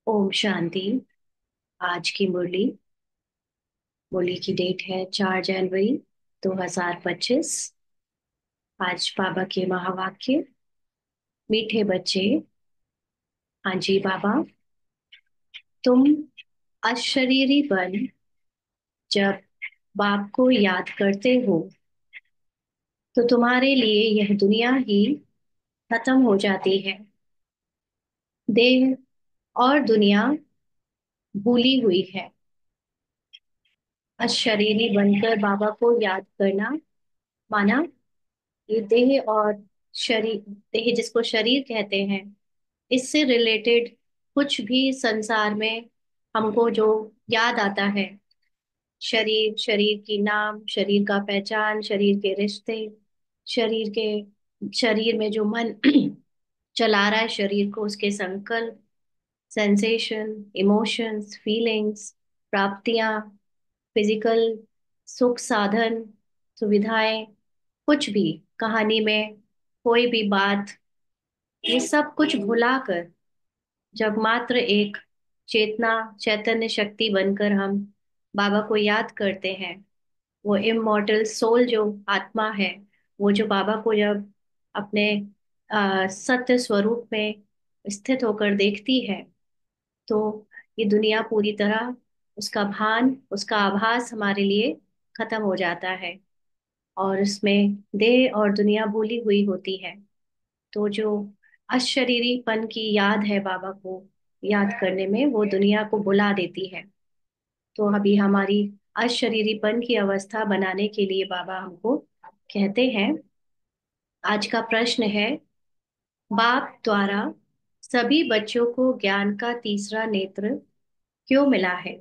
ओम शांति। आज की मुरली मुरली की डेट है 4 जनवरी 2025। आज बाबा के महावाक्य। मीठे बच्चे, हाँ जी बाबा, तुम अशरीरी बन जब बाप को याद करते हो तो तुम्हारे लिए यह दुनिया ही खत्म हो जाती है। देह और दुनिया भूली हुई है। अशरीरी बनकर बाबा को याद करना माना ये देह और शरीर, देह जिसको शरीर कहते हैं, इससे रिलेटेड कुछ भी संसार में हमको जो याद आता है, शरीर, शरीर की नाम, शरीर का पहचान, शरीर के रिश्ते, शरीर के शरीर में जो मन चला रहा है शरीर को, उसके संकल्प, सेंसेशन, इमोशंस, फीलिंग्स, प्राप्तियां, फिजिकल सुख साधन, सुविधाएं, कुछ भी कहानी में कोई भी बात, ये सब कुछ भुलाकर जब मात्र एक चेतना, चैतन्य शक्ति बनकर हम बाबा को याद करते हैं, वो इमॉर्टल सोल जो आत्मा है, वो जो बाबा को जब अपने सत्य स्वरूप में स्थित होकर देखती है, तो ये दुनिया पूरी तरह, उसका भान, उसका आभास हमारे लिए खत्म हो जाता है और इसमें देह और दुनिया भूली हुई होती है। तो जो अशरीरीपन की याद है बाबा को याद करने में, वो दुनिया को बुला देती है। तो अभी हमारी अशरीरीपन की अवस्था बनाने के लिए बाबा हमको कहते हैं। आज का प्रश्न है, बाप द्वारा सभी बच्चों को ज्ञान का तीसरा नेत्र क्यों मिला है?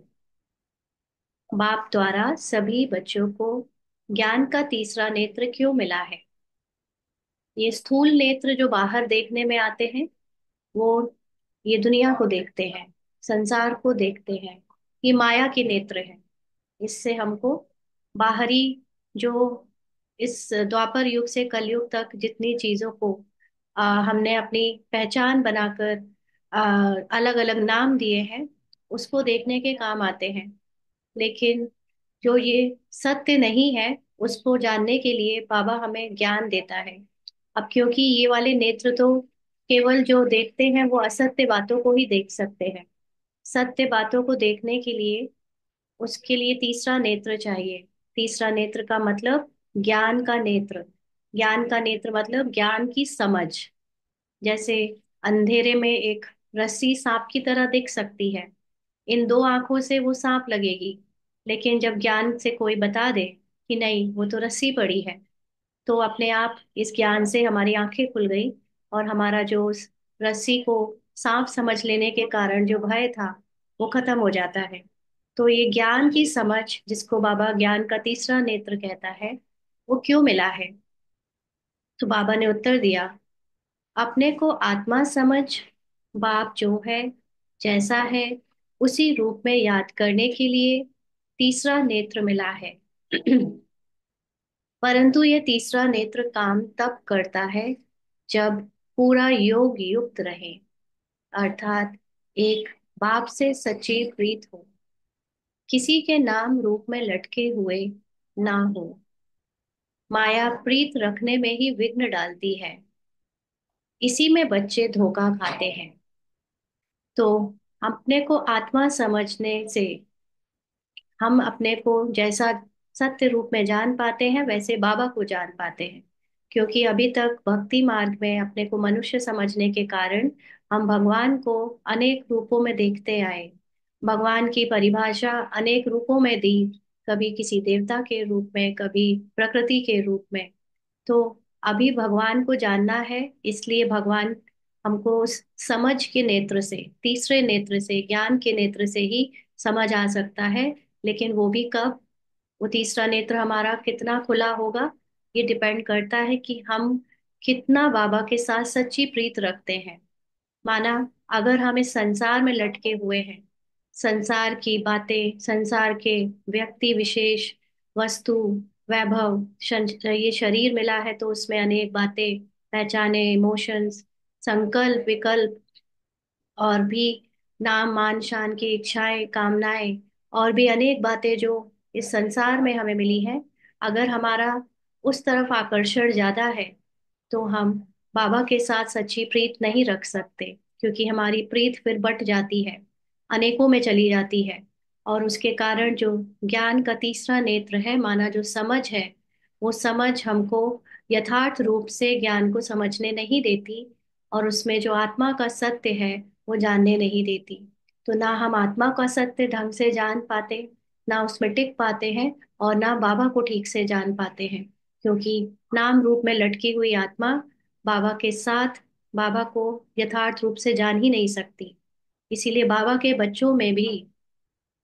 बाप द्वारा सभी बच्चों को ज्ञान का तीसरा नेत्र क्यों मिला है? ये स्थूल नेत्र जो बाहर देखने में आते हैं, वो ये दुनिया को देखते हैं, संसार को देखते हैं। ये माया के नेत्र हैं। इससे हमको बाहरी जो इस द्वापर युग से कलयुग तक जितनी चीजों को हमने अपनी पहचान बनाकर अलग अलग नाम दिए हैं, उसको देखने के काम आते हैं। लेकिन जो ये सत्य नहीं है, उसको जानने के लिए बाबा हमें ज्ञान देता है। अब क्योंकि ये वाले नेत्र तो केवल जो देखते हैं वो असत्य बातों को ही देख सकते हैं। सत्य बातों को देखने के लिए उसके लिए तीसरा नेत्र चाहिए। तीसरा नेत्र का मतलब ज्ञान का नेत्र। ज्ञान का नेत्र मतलब ज्ञान की समझ। जैसे अंधेरे में एक रस्सी सांप की तरह दिख सकती है, इन दो आंखों से वो सांप लगेगी, लेकिन जब ज्ञान से कोई बता दे कि नहीं वो तो रस्सी पड़ी है, तो अपने आप इस ज्ञान से हमारी आंखें खुल गई और हमारा जो उस रस्सी को सांप समझ लेने के कारण जो भय था, वो खत्म हो जाता है। तो ये ज्ञान की समझ, जिसको बाबा ज्ञान का तीसरा नेत्र कहता है, वो क्यों मिला है? तो बाबा ने उत्तर दिया, अपने को आत्मा समझ, बाप जो है, जैसा है, उसी रूप में याद करने के लिए तीसरा नेत्र मिला है। परंतु ये तीसरा नेत्र काम तब करता है जब पूरा योग युक्त रहे, अर्थात एक बाप से सच्ची प्रीत हो, किसी के नाम रूप में लटके हुए ना हो। माया प्रीत रखने में ही विघ्न डालती है, इसी में बच्चे धोखा खाते हैं। तो अपने को आत्मा समझने से हम अपने को जैसा सत्य रूप में जान पाते हैं, वैसे बाबा को जान पाते हैं। क्योंकि अभी तक भक्ति मार्ग में अपने को मनुष्य समझने के कारण हम भगवान को अनेक रूपों में देखते आए। भगवान की परिभाषा अनेक रूपों में दी, कभी किसी देवता के रूप में, कभी प्रकृति के रूप में। तो अभी भगवान को जानना है, इसलिए भगवान हमको उस समझ के नेत्र से, तीसरे नेत्र से, ज्ञान के नेत्र से ही समझ आ सकता है। लेकिन वो भी कब? वो तीसरा नेत्र हमारा कितना खुला होगा, ये डिपेंड करता है कि हम कितना बाबा के साथ सच्ची प्रीत रखते हैं। माना अगर हम इस संसार में लटके हुए हैं, संसार की बातें, संसार के व्यक्ति विशेष, वस्तु, वैभव, ये शरीर मिला है तो उसमें अनेक बातें, पहचाने, इमोशंस, संकल्प, विकल्प, और भी नाम मान शान की इच्छाएं, कामनाएं और भी अनेक बातें जो इस संसार में हमें मिली हैं, अगर हमारा उस तरफ आकर्षण ज्यादा है तो हम बाबा के साथ सच्ची प्रीत नहीं रख सकते, क्योंकि हमारी प्रीत फिर बट जाती है, अनेकों में चली जाती है। और उसके कारण जो ज्ञान का तीसरा नेत्र है, माना जो समझ है, वो समझ हमको यथार्थ रूप से ज्ञान को समझने नहीं देती, और उसमें जो आत्मा का सत्य है वो जानने नहीं देती। तो ना हम आत्मा का सत्य ढंग से जान पाते, ना उसमें टिक पाते हैं, और ना बाबा को ठीक से जान पाते हैं, क्योंकि नाम रूप में लटकी हुई आत्मा बाबा के साथ बाबा को यथार्थ रूप से जान ही नहीं सकती। इसीलिए बाबा के बच्चों में भी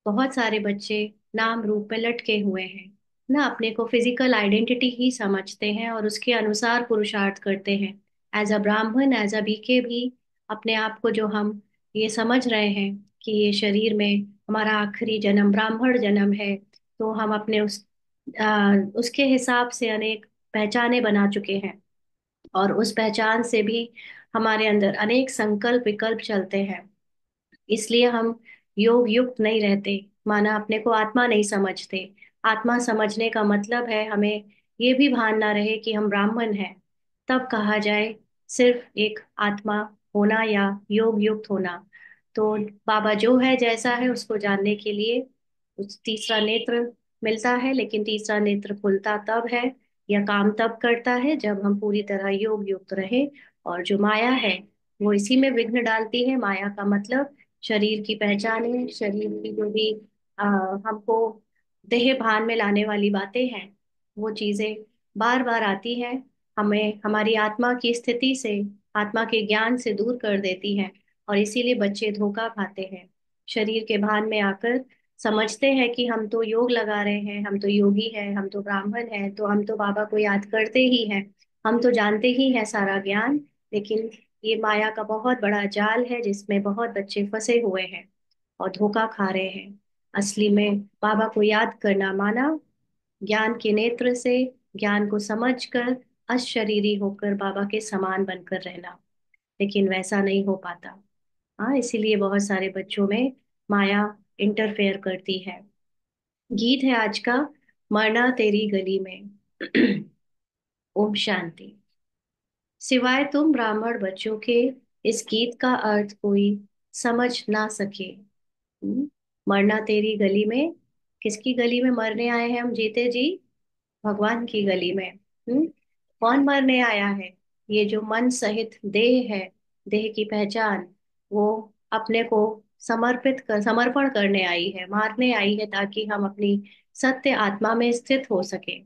बहुत सारे बच्चे नाम रूप में लटके हुए हैं, ना अपने को फिजिकल आइडेंटिटी ही समझते हैं और उसके अनुसार पुरुषार्थ करते हैं। एज अ ब्राह्मण, एज अ बीके भी अपने आप को जो हम ये समझ रहे हैं कि ये शरीर में हमारा आखिरी जन्म ब्राह्मण जन्म है, तो हम अपने उसके हिसाब से अनेक पहचाने बना चुके हैं। और उस पहचान से भी हमारे अंदर अनेक संकल्प विकल्प चलते हैं। इसलिए हम योग युक्त नहीं रहते, माना अपने को आत्मा नहीं समझते। आत्मा समझने का मतलब है हमें ये भी भान ना रहे कि हम ब्राह्मण हैं, तब कहा जाए सिर्फ एक आत्मा होना या योग युक्त होना। तो बाबा जो है जैसा है उसको जानने के लिए उस तीसरा नेत्र मिलता है, लेकिन तीसरा नेत्र खुलता तब है या काम तब करता है जब हम पूरी तरह योग युक्त रहे। और जो माया है वो इसी में विघ्न डालती है। माया का मतलब शरीर की पहचान है, शरीर की जो भी हमको देह भान में लाने वाली बातें हैं, वो चीजें बार बार आती हैं, हमें हमारी आत्मा की स्थिति से, आत्मा के ज्ञान से दूर कर देती हैं। और इसीलिए बच्चे धोखा खाते हैं, शरीर के भान में आकर समझते हैं कि हम तो योग लगा रहे हैं, हम तो योगी हैं, हम तो ब्राह्मण हैं, तो हम तो बाबा को याद करते ही हैं, हम तो जानते ही हैं सारा ज्ञान। लेकिन ये माया का बहुत बड़ा जाल है जिसमें बहुत बच्चे फंसे हुए हैं और धोखा खा रहे हैं। असली में बाबा को याद करना माना ज्ञान के नेत्र से ज्ञान को समझकर अशरीरी होकर बाबा के समान बनकर रहना, लेकिन वैसा नहीं हो पाता। हाँ, इसीलिए बहुत सारे बच्चों में माया इंटरफेयर करती है। गीत है आज का, मरना तेरी गली में। ओम शांति। सिवाय तुम ब्राह्मण बच्चों के इस गीत का अर्थ कोई समझ ना सके। मरना तेरी गली में, किसकी गली में मरने आए हैं हम जीते जी? भगवान की गली में। कौन मरने आया है? ये जो मन सहित देह है, देह की पहचान, वो अपने को समर्पण करने आई है, मारने आई है, ताकि हम अपनी सत्य आत्मा में स्थित हो सके।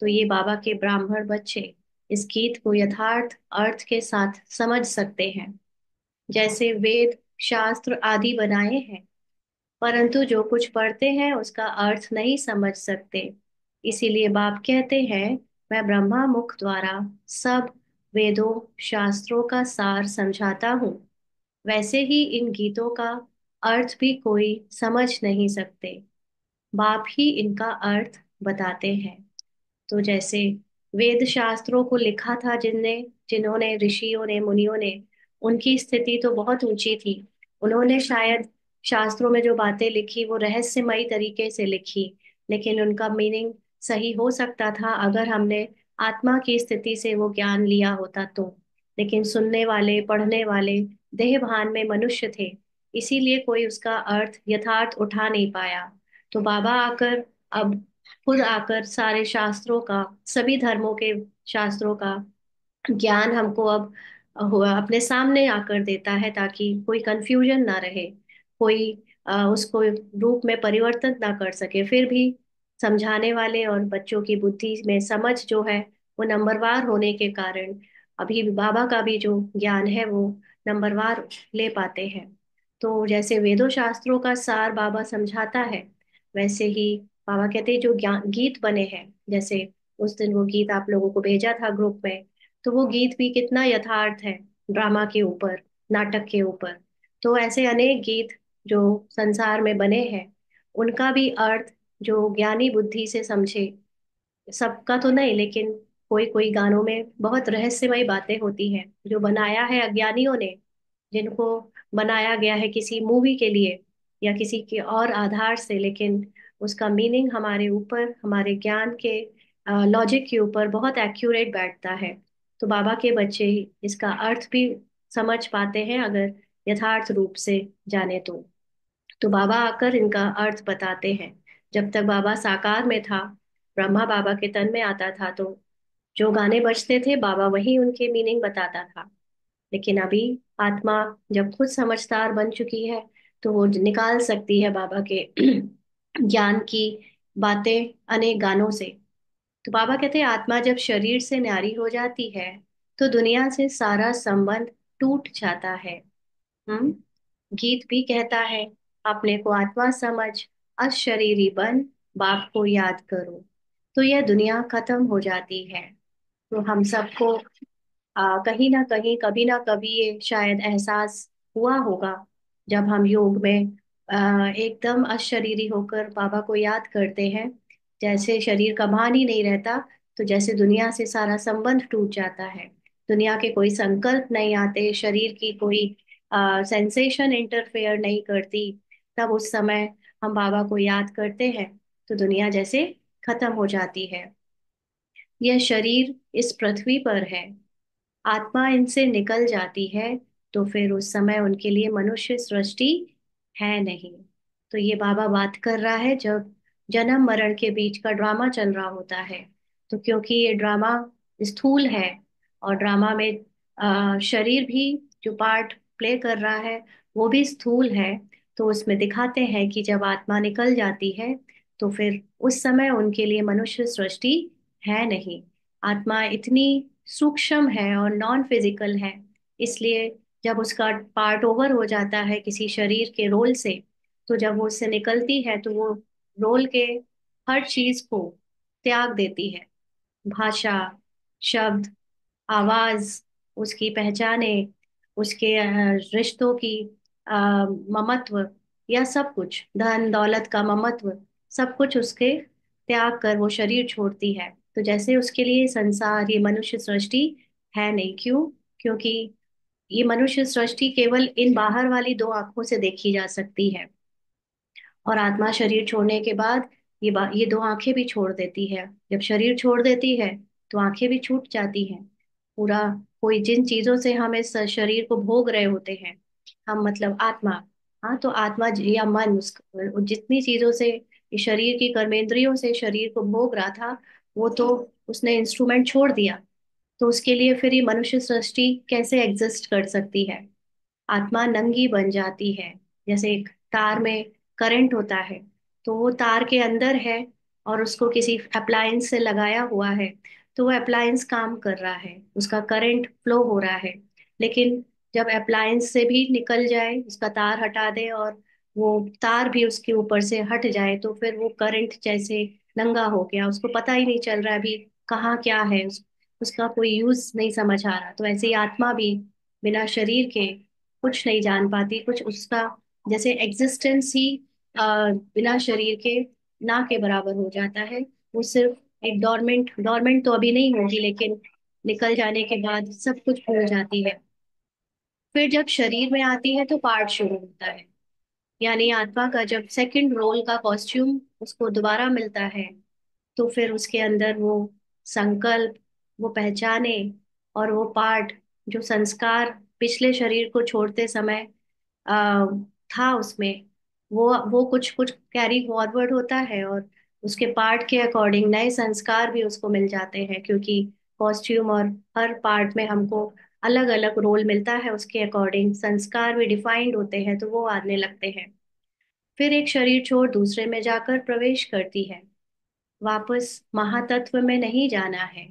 तो ये बाबा के ब्राह्मण बच्चे इस गीत को यथार्थ अर्थ के साथ समझ सकते हैं। जैसे वेद शास्त्र आदि बनाए हैं, परंतु जो कुछ पढ़ते हैं उसका अर्थ नहीं समझ सकते। इसीलिए बाप कहते हैं, मैं ब्रह्मा मुख द्वारा सब वेदों शास्त्रों का सार समझाता हूँ। वैसे ही इन गीतों का अर्थ भी कोई समझ नहीं सकते, बाप ही इनका अर्थ बताते हैं। तो जैसे वेद शास्त्रों को लिखा था जिन्होंने ऋषियों ने, मुनियों ने, उनकी स्थिति तो बहुत ऊंची थी। उन्होंने शायद शास्त्रों में जो बातें लिखी वो रहस्यमयी तरीके से लिखी, लेकिन उनका मीनिंग सही हो सकता था अगर हमने आत्मा की स्थिति से वो ज्ञान लिया होता तो। लेकिन सुनने वाले, पढ़ने वाले देह भान में मनुष्य थे, इसीलिए कोई उसका अर्थ यथार्थ उठा नहीं पाया। तो बाबा आकर अब खुद आकर सारे शास्त्रों का, सभी धर्मों के शास्त्रों का ज्ञान हमको अब अपने सामने आकर देता है, ताकि कोई कंफ्यूजन ना रहे, कोई उसको रूप में परिवर्तन ना कर सके। फिर भी समझाने वाले और बच्चों की बुद्धि में समझ जो है वो नंबरवार होने के कारण अभी भी बाबा का भी जो ज्ञान है वो नंबरवार ले पाते हैं। तो जैसे वेदों शास्त्रों का सार बाबा समझाता है, वैसे ही बाबा कहते हैं जो ज्ञान गीत बने हैं, जैसे उस दिन वो गीत आप लोगों को भेजा था ग्रुप में, तो वो गीत भी कितना यथार्थ है, ड्रामा के ऊपर, नाटक के ऊपर। तो ऐसे अनेक गीत जो संसार में बने हैं, उनका भी अर्थ जो ज्ञानी बुद्धि से समझे, सबका तो नहीं, लेकिन कोई कोई गानों में बहुत रहस्यमयी बातें होती हैं जो बनाया है अज्ञानियों ने, जिनको बनाया गया है किसी मूवी के लिए या किसी के और आधार से, लेकिन उसका मीनिंग हमारे ऊपर, हमारे ज्ञान के लॉजिक के ऊपर बहुत एक्यूरेट बैठता है। तो बाबा के बच्चे ही इसका अर्थ भी समझ पाते हैं अगर यथार्थ रूप से जाने तो बाबा आकर इनका अर्थ बताते हैं। जब तक बाबा साकार में था, ब्रह्मा बाबा के तन में आता था, तो जो गाने बजते थे बाबा वही उनके मीनिंग बताता था। लेकिन अभी आत्मा जब खुद समझदार बन चुकी है, तो वो निकाल सकती है बाबा के ज्ञान की बातें अनेक गानों से। तो बाबा कहते हैं आत्मा जब शरीर से न्यारी हो जाती है, तो दुनिया से सारा संबंध टूट जाता है। हम्म। गीत भी कहता है, अपने को आत्मा समझ, अशरीरी बन, बाप को याद करो। तो यह दुनिया खत्म हो जाती है। तो हम सबको कहीं ना कहीं, कभी ना कभी ये शायद एहसास हुआ होगा, जब हम योग में एकदम अशरीरी होकर बाबा को याद करते हैं, जैसे शरीर का भान ही नहीं रहता। तो जैसे दुनिया से सारा संबंध टूट जाता है, दुनिया के कोई संकल्प नहीं आते, शरीर की कोई सेंसेशन इंटरफेयर नहीं करती। तब उस समय हम बाबा को याद करते हैं, तो दुनिया जैसे खत्म हो जाती है। यह शरीर इस पृथ्वी पर है, आत्मा इनसे निकल जाती है, तो फिर उस समय उनके लिए मनुष्य सृष्टि है नहीं। तो ये बाबा बात कर रहा है जब जन्म मरण के बीच का ड्रामा चल रहा होता है। तो क्योंकि ये ड्रामा स्थूल है, और ड्रामा में शरीर भी जो पार्ट प्ले कर रहा है वो भी स्थूल है। तो उसमें दिखाते हैं कि जब आत्मा निकल जाती है, तो फिर उस समय उनके लिए मनुष्य सृष्टि है नहीं। आत्मा इतनी सूक्ष्म है और नॉन फिजिकल है, इसलिए जब उसका पार्ट ओवर हो जाता है किसी शरीर के रोल से, तो जब वो उससे निकलती है तो वो रोल के हर चीज को त्याग देती है। भाषा, शब्द, आवाज, उसकी पहचाने, उसके रिश्तों की ममत्व, या सब कुछ, धन दौलत का ममत्व, सब कुछ उसके त्याग कर वो शरीर छोड़ती है। तो जैसे उसके लिए संसार, ये मनुष्य सृष्टि है नहीं। क्यों? क्योंकि ये मनुष्य सृष्टि केवल इन बाहर वाली दो आंखों से देखी जा सकती है, और आत्मा शरीर छोड़ने के बाद ये दो आंखें भी छोड़ देती है। जब शरीर छोड़ देती है, तो आंखें भी छूट जाती हैं। पूरा कोई जिन चीजों से हम इस शरीर को भोग रहे होते हैं, हम मतलब आत्मा, हाँ, तो आत्मा या मन जितनी चीजों से इस शरीर की कर्मेंद्रियों से शरीर को भोग रहा था, वो तो उसने इंस्ट्रूमेंट छोड़ दिया। तो उसके लिए फिर ये मनुष्य सृष्टि कैसे एग्जिस्ट कर सकती है? आत्मा नंगी बन जाती है। जैसे एक तार में करंट होता है, तो वो तार के अंदर है और उसको किसी अप्लायंस से लगाया हुआ है, तो वो अप्लायंस काम कर रहा है, उसका करंट फ्लो हो रहा है। लेकिन जब अप्लायंस से भी निकल जाए, उसका तार हटा दे और वो तार भी उसके ऊपर से हट जाए, तो फिर वो करंट जैसे नंगा हो गया, उसको पता ही नहीं चल रहा अभी कहाँ क्या है, उसका कोई यूज नहीं समझ आ रहा। तो ऐसे ही आत्मा भी बिना शरीर के कुछ नहीं जान पाती, कुछ उसका जैसे एग्जिस्टेंस ही बिना शरीर के ना के बराबर हो जाता है। वो सिर्फ एक डोरमेंट, डोरमेंट तो अभी नहीं होगी, लेकिन निकल जाने के बाद सब कुछ भूल जाती है। फिर जब शरीर में आती है तो पार्ट शुरू होता है, यानी आत्मा का जब सेकंड रोल का कॉस्ट्यूम उसको दोबारा मिलता है, तो फिर उसके अंदर वो संकल्प, वो पहचाने, और वो पार्ट जो संस्कार पिछले शरीर को छोड़ते समय आ, था उसमें, वो कुछ कुछ कैरी फॉरवर्ड होता है, और उसके पार्ट के अकॉर्डिंग नए संस्कार भी उसको मिल जाते हैं, क्योंकि कॉस्ट्यूम और हर पार्ट में हमको अलग अलग रोल मिलता है, उसके अकॉर्डिंग संस्कार भी डिफाइंड होते हैं, तो वो आने लगते हैं। फिर एक शरीर छोड़ दूसरे में जाकर प्रवेश करती है, वापस महातत्व में नहीं जाना है।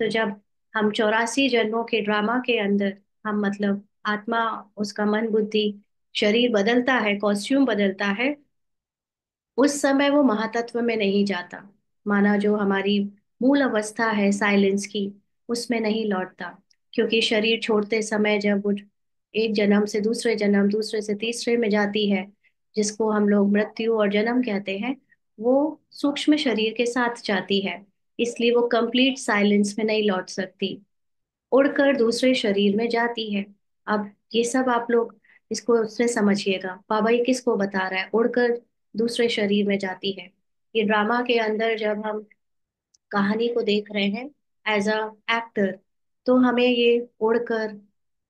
तो जब हम 84 जन्मों के ड्रामा के अंदर, हम मतलब आत्मा, उसका मन बुद्धि शरीर बदलता है, कॉस्ट्यूम बदलता है, उस समय वो महातत्व में नहीं जाता। माना जो हमारी मूल अवस्था है साइलेंस की, उसमें नहीं लौटता। क्योंकि शरीर छोड़ते समय जब वो एक जन्म से दूसरे जन्म, दूसरे से तीसरे में जाती है, जिसको हम लोग मृत्यु और जन्म कहते हैं, वो सूक्ष्म शरीर के साथ जाती है, इसलिए वो कंप्लीट साइलेंस में नहीं लौट सकती, उड़कर दूसरे शरीर में जाती है। अब ये सब आप लोग इसको उसमें समझिएगा, बाबा ये किसको बता रहा है, उड़कर दूसरे शरीर में जाती है। ये ड्रामा के अंदर जब हम कहानी को देख रहे हैं एज अ एक्टर, तो हमें ये उड़कर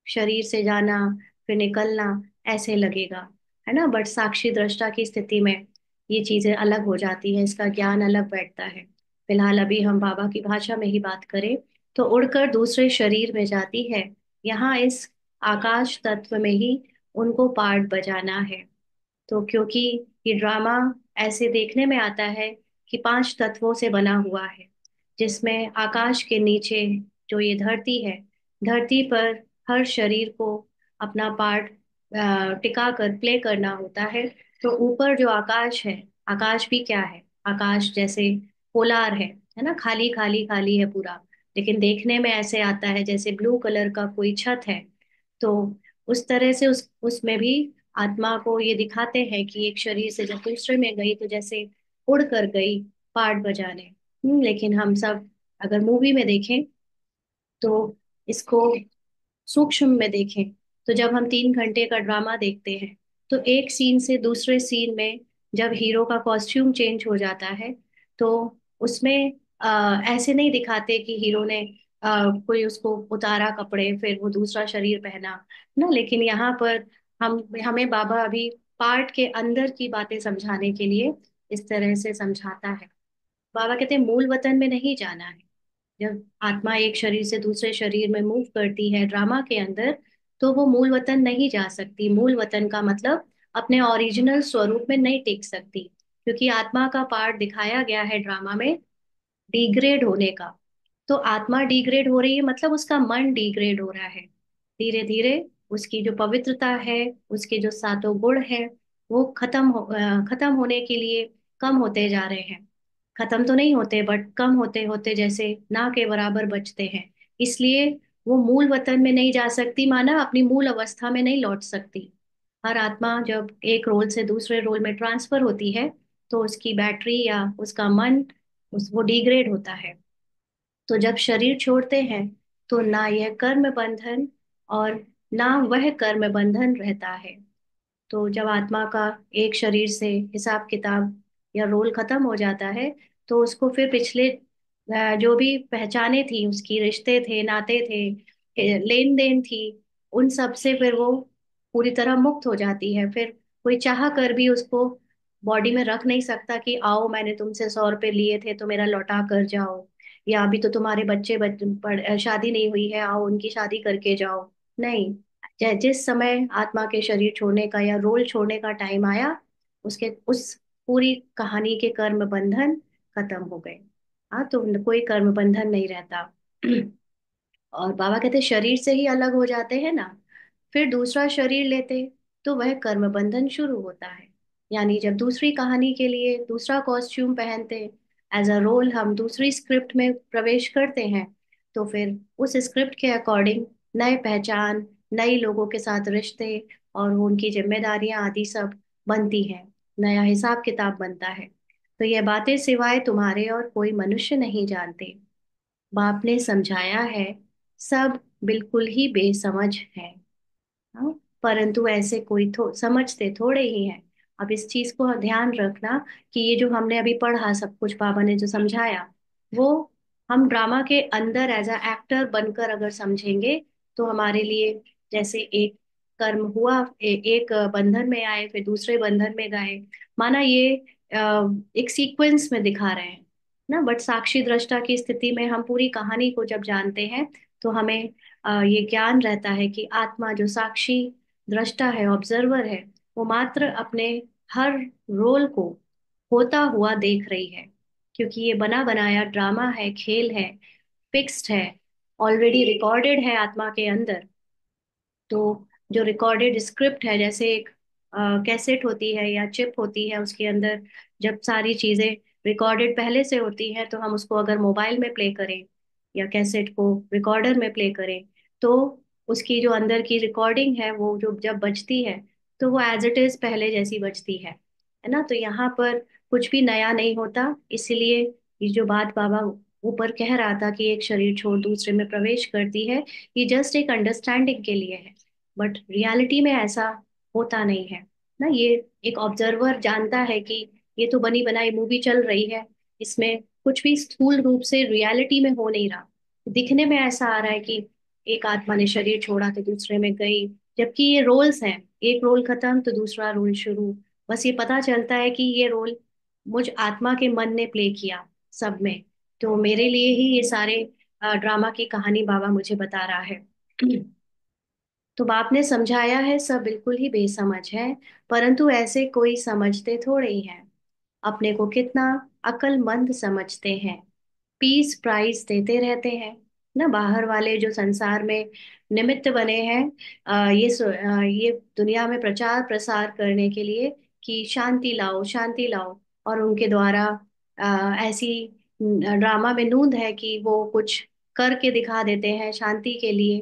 शरीर से जाना फिर निकलना ऐसे लगेगा, है ना। बट साक्षी दृष्टा की स्थिति में ये चीजें अलग हो जाती है, इसका ज्ञान अलग बैठता है। फिलहाल अभी हम बाबा की भाषा में ही बात करें तो उड़कर दूसरे शरीर में जाती है। यहाँ इस आकाश तत्व में ही उनको पार्ट बजाना है। तो क्योंकि ये ड्रामा ऐसे देखने में आता है कि 5 तत्वों से बना हुआ है, जिसमें आकाश के नीचे जो ये धरती है, धरती पर हर शरीर को अपना पार्ट टिका कर प्ले करना होता है। तो ऊपर जो आकाश है, आकाश भी क्या है, आकाश जैसे पोलार है ना, खाली खाली खाली है पूरा, लेकिन देखने में ऐसे आता है जैसे ब्लू कलर का कोई छत है। तो उस तरह से उसमें भी आत्मा को ये दिखाते हैं कि एक शरीर से जब दूसरे में गई तो जैसे उड़ कर गई पार्ट बजाने। लेकिन हम सब अगर मूवी में देखें तो इसको सूक्ष्म में देखें, तो जब हम 3 घंटे का ड्रामा देखते हैं तो एक सीन से दूसरे सीन में जब हीरो का कॉस्ट्यूम चेंज हो जाता है, तो उसमें ऐसे नहीं दिखाते कि हीरो ने कोई उसको उतारा कपड़े फिर वो दूसरा शरीर पहना ना। लेकिन यहाँ पर हम हमें बाबा अभी पार्ट के अंदर की बातें समझाने के लिए इस तरह से समझाता है। बाबा कहते हैं मूल वतन में नहीं जाना है। जब आत्मा एक शरीर से दूसरे शरीर में मूव करती है ड्रामा के अंदर, तो वो मूल वतन नहीं जा सकती। मूल वतन का मतलब अपने ओरिजिनल स्वरूप में नहीं टिक सकती, क्योंकि आत्मा का पार्ट दिखाया गया है ड्रामा में डिग्रेड होने का। तो आत्मा डिग्रेड हो रही है मतलब उसका मन डिग्रेड हो रहा है। धीरे धीरे उसकी जो पवित्रता है, उसके जो 7 गुण है, वो खत्म होने के लिए कम होते जा रहे हैं। खत्म तो नहीं होते बट कम होते होते जैसे ना के बराबर बचते हैं। इसलिए वो मूल वतन में नहीं जा सकती, माना अपनी मूल अवस्था में नहीं लौट सकती। हर आत्मा जब एक रोल से दूसरे रोल में ट्रांसफर होती है तो उसकी बैटरी या उसका मन वो डिग्रेड होता है। तो जब शरीर छोड़ते हैं तो ना यह कर्म बंधन और ना वह कर्म बंधन रहता है। तो जब आत्मा का एक शरीर से हिसाब किताब या रोल खत्म हो जाता है, तो उसको फिर पिछले जो भी पहचाने थी, उसकी रिश्ते थे, नाते थे, लेन देन थी, उन सब से फिर वो पूरी तरह मुक्त हो जाती है। फिर कोई चाह कर भी उसको बॉडी में रख नहीं सकता कि आओ मैंने तुमसे 100 रुपए लिए थे तो मेरा लौटा कर जाओ, या अभी तो तुम्हारे शादी नहीं हुई है, आओ उनकी शादी करके जाओ। नहीं, जिस समय आत्मा के शरीर छोड़ने का या रोल छोड़ने का टाइम आया, उसके उस पूरी कहानी के कर्म बंधन खत्म हो गए। हाँ, तो कोई कर्म बंधन नहीं रहता। और बाबा कहते शरीर से ही अलग हो जाते हैं ना, फिर दूसरा शरीर लेते तो वह कर्म बंधन शुरू होता है। यानी जब दूसरी कहानी के लिए दूसरा कॉस्ट्यूम पहनते, एज अ रोल हम दूसरी स्क्रिप्ट में प्रवेश करते हैं, तो फिर उस स्क्रिप्ट के अकॉर्डिंग नए पहचान, नई लोगों के साथ रिश्ते और उनकी जिम्मेदारियां आदि सब बनती हैं, नया हिसाब किताब बनता है। तो ये बातें सिवाय तुम्हारे और कोई मनुष्य नहीं जानते। बाप ने समझाया है, सब बिल्कुल ही बेसमझ है। हाँ, परंतु ऐसे कोई समझते थोड़े ही हैं। अब इस चीज को ध्यान रखना कि ये जो हमने अभी पढ़ा सब कुछ बाबा ने जो समझाया, वो हम ड्रामा के अंदर एज अ एक्टर बनकर अगर समझेंगे तो हमारे लिए जैसे एक कर्म हुआ, एक बंधन में आए फिर दूसरे बंधन में गए, माना ये एक सीक्वेंस में दिखा रहे हैं ना। बट साक्षी दृष्टा की स्थिति में हम पूरी कहानी को जब जानते हैं तो हमें ये ज्ञान रहता है कि आत्मा जो साक्षी दृष्टा है, ऑब्जर्वर है, वो मात्र अपने हर रोल को होता हुआ देख रही है। क्योंकि ये बना बनाया ड्रामा है, खेल है, फिक्स्ड है, ऑलरेडी रिकॉर्डेड है आत्मा के अंदर। तो जो रिकॉर्डेड स्क्रिप्ट है, जैसे एक कैसेट होती है या चिप होती है, उसके अंदर जब सारी चीजें रिकॉर्डेड पहले से होती हैं, तो हम उसको अगर मोबाइल में प्ले करें या कैसेट को रिकॉर्डर में प्ले करें, तो उसकी जो अंदर की रिकॉर्डिंग है वो जो जब बजती है तो वो एज इट इज पहले जैसी बजती है ना। तो यहाँ पर कुछ भी नया नहीं होता। इसलिए ये जो बात बाबा ऊपर कह रहा था कि एक शरीर छोड़ दूसरे में प्रवेश करती है, ये जस्ट एक अंडरस्टैंडिंग के लिए है। बट रियलिटी में ऐसा होता नहीं है ना। ये एक ऑब्जर्वर जानता है कि ये तो बनी बनाई मूवी चल रही है, इसमें कुछ भी स्थूल रूप से रियलिटी में हो नहीं रहा। दिखने में ऐसा आ रहा है कि एक आत्मा ने शरीर छोड़ा तो दूसरे में गई, जबकि ये रोल्स हैं, एक रोल खत्म तो दूसरा रोल शुरू। बस ये पता चलता है कि ये रोल मुझ आत्मा के मन ने प्ले किया सब में। तो मेरे लिए ही ये सारे ड्रामा की कहानी बाबा मुझे बता रहा है। तो बाप ने समझाया है सब बिल्कुल ही बेसमझ है, परंतु ऐसे कोई समझते थोड़े ही हैं। अपने को कितना अक्लमंद समझते हैं, पीस प्राइज देते रहते हैं ना। बाहर वाले जो संसार में निमित्त बने हैं, ये दुनिया में प्रचार प्रसार करने के लिए कि शांति लाओ शांति लाओ, और उनके द्वारा ऐसी ड्रामा में नूंद है कि वो कुछ करके दिखा देते हैं शांति के लिए,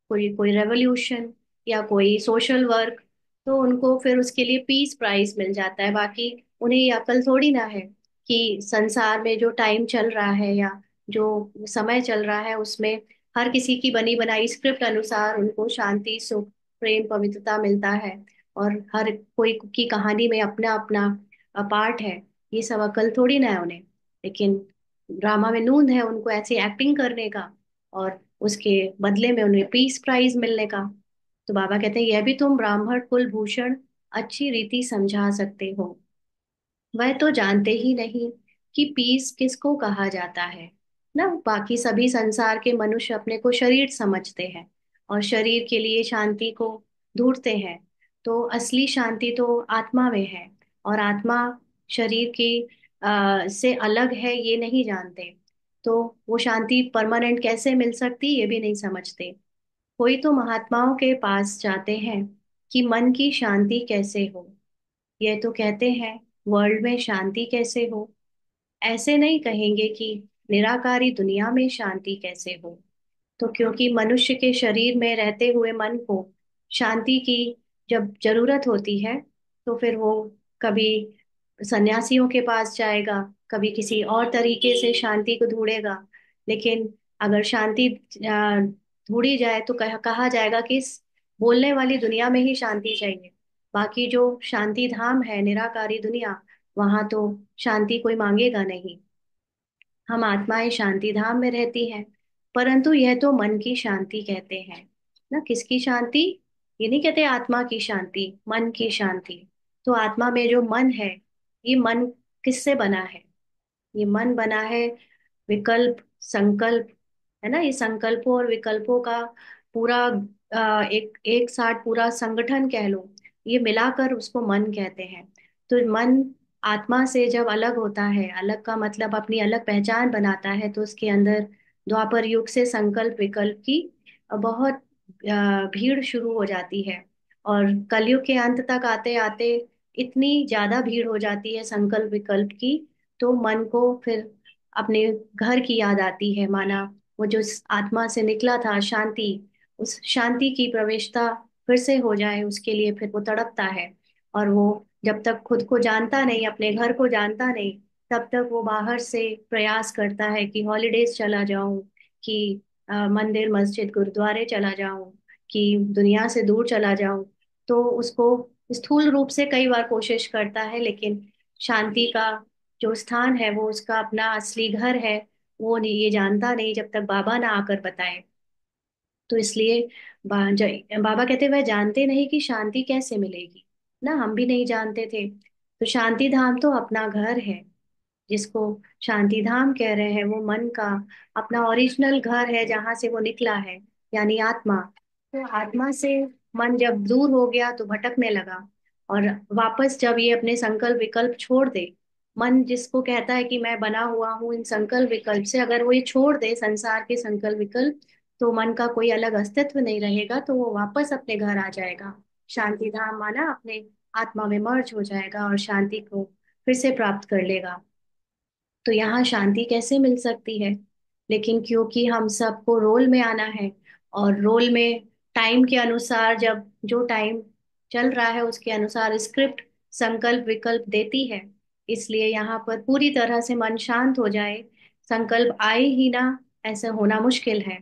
कोई कोई रेवोल्यूशन या कोई सोशल वर्क, तो उनको फिर उसके लिए पीस प्राइज मिल जाता है। बाकी उन्हें ये अकल थोड़ी ना है कि संसार में जो टाइम चल रहा है या जो समय चल रहा है उसमें हर किसी की बनी बनाई स्क्रिप्ट अनुसार उनको शांति सुख प्रेम पवित्रता मिलता है, और हर कोई की कहानी में अपना अपना पार्ट है। ये सब अकल थोड़ी ना है उन्हें, लेकिन ड्रामा में नूंद है उनको ऐसी एक्टिंग करने का, और उसके बदले में उन्हें पीस प्राइज मिलने का। तो बाबा कहते हैं यह भी तुम ब्राह्मण कुलभूषण अच्छी रीति समझा सकते हो। वह तो जानते ही नहीं कि पीस किसको कहा जाता है ना। बाकी सभी संसार के मनुष्य अपने को शरीर समझते हैं और शरीर के लिए शांति को ढूंढते हैं। तो असली शांति तो आत्मा में है, और आत्मा शरीर की से अलग है ये नहीं जानते। तो वो शांति परमानेंट कैसे मिल सकती ये भी नहीं समझते। कोई तो महात्माओं के पास जाते हैं कि मन की शांति कैसे हो। यह तो कहते हैं वर्ल्ड में शांति कैसे हो, ऐसे नहीं कहेंगे कि निराकारी दुनिया में शांति कैसे हो। तो क्योंकि मनुष्य के शरीर में रहते हुए मन को शांति की जब जरूरत होती है, तो फिर वो कभी सन्यासियों के पास जाएगा, कभी किसी और तरीके से शांति को ढूंढेगा। लेकिन अगर शांति ढूंढी जाए तो कहा जाएगा कि इस बोलने वाली दुनिया में ही शांति चाहिए। बाकी जो शांति धाम है निराकारी दुनिया, वहां तो शांति कोई मांगेगा नहीं। हम आत्माएं शांति धाम में रहती हैं, परंतु यह तो मन की शांति कहते हैं ना। किसकी शांति? ये नहीं कहते आत्मा की शांति, मन की शांति। तो आत्मा में जो मन है, ये मन किससे बना है? ये मन बना है विकल्प संकल्प, है ना। ये संकल्पों और विकल्पों का पूरा एक साथ पूरा संगठन कह लो, ये मिलाकर उसको मन कहते हैं। तो मन आत्मा से जब अलग होता है, अलग का मतलब अपनी अलग पहचान बनाता है, तो उसके अंदर द्वापर युग से संकल्प विकल्प की बहुत भीड़ शुरू हो जाती है। और कलयुग के अंत तक आते आते इतनी ज्यादा भीड़ हो जाती है संकल्प विकल्प की, तो मन को फिर अपने घर की याद आती है। माना वो जो इस आत्मा से निकला था शांति, उस शांति की प्रवेशता फिर से हो जाए उसके लिए फिर वो तड़पता है। और वो जब तक खुद को जानता नहीं, अपने घर को जानता नहीं, तब तक वो बाहर से प्रयास करता है कि हॉलीडेज चला जाऊं, कि मंदिर मस्जिद गुरुद्वारे चला जाऊं, कि दुनिया से दूर चला जाऊं। तो उसको स्थूल रूप से कई बार कोशिश करता है, लेकिन शांति का जो स्थान है वो उसका अपना असली घर है, वो नहीं, ये जानता नहीं जब तक बाबा ना आकर बताए। तो इसलिए बाबा कहते वह जानते नहीं कि शांति कैसे मिलेगी ना। हम भी नहीं जानते थे। तो शांति धाम तो अपना घर है, जिसको शांति धाम कह रहे हैं, वो मन का अपना ओरिजिनल घर है जहां से वो निकला है, यानी आत्मा। तो आत्मा से मन जब दूर हो गया तो भटकने लगा, और वापस जब ये अपने संकल्प विकल्प छोड़ दे, मन जिसको कहता है कि मैं बना हुआ हूँ इन संकल्प विकल्प से, अगर वो ये छोड़ दे संसार के संकल्प विकल्प, तो मन का कोई अलग अस्तित्व नहीं रहेगा, तो वो वापस अपने घर आ जाएगा। शांति धाम माना अपने आत्मा में मर्ज हो जाएगा और शांति को फिर से प्राप्त कर लेगा। तो यहाँ शांति कैसे मिल सकती है? लेकिन क्योंकि हम सबको रोल में आना है, और रोल में टाइम के अनुसार जब जो टाइम चल रहा है उसके अनुसार स्क्रिप्ट संकल्प विकल्प देती है, इसलिए यहाँ पर पूरी तरह से मन शांत हो जाए, संकल्प आए ही ना, ऐसा होना मुश्किल है।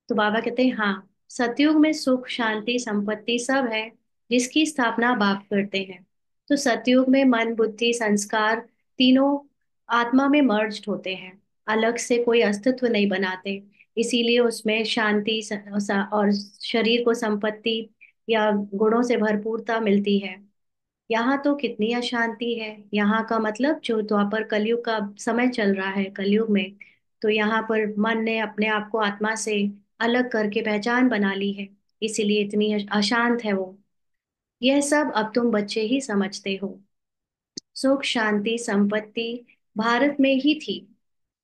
तो बाबा कहते हैं हाँ, सतयुग में सुख शांति संपत्ति सब है, जिसकी स्थापना बाप करते हैं। तो सतयुग में मन बुद्धि संस्कार तीनों आत्मा में मर्ज्ड होते हैं, अलग से कोई अस्तित्व नहीं बनाते। इसीलिए उसमें शांति और शरीर को संपत्ति या गुणों से भरपूरता मिलती है। यहाँ तो कितनी अशांति है। यहाँ का मतलब जो द्वापर कलयुग का समय चल रहा है, कलयुग में तो यहाँ पर मन ने अपने आप को आत्मा से अलग करके पहचान बना ली है, इसीलिए इतनी अशांत है वो। यह सब अब तुम बच्चे ही समझते हो। सुख शांति संपत्ति भारत में ही थी।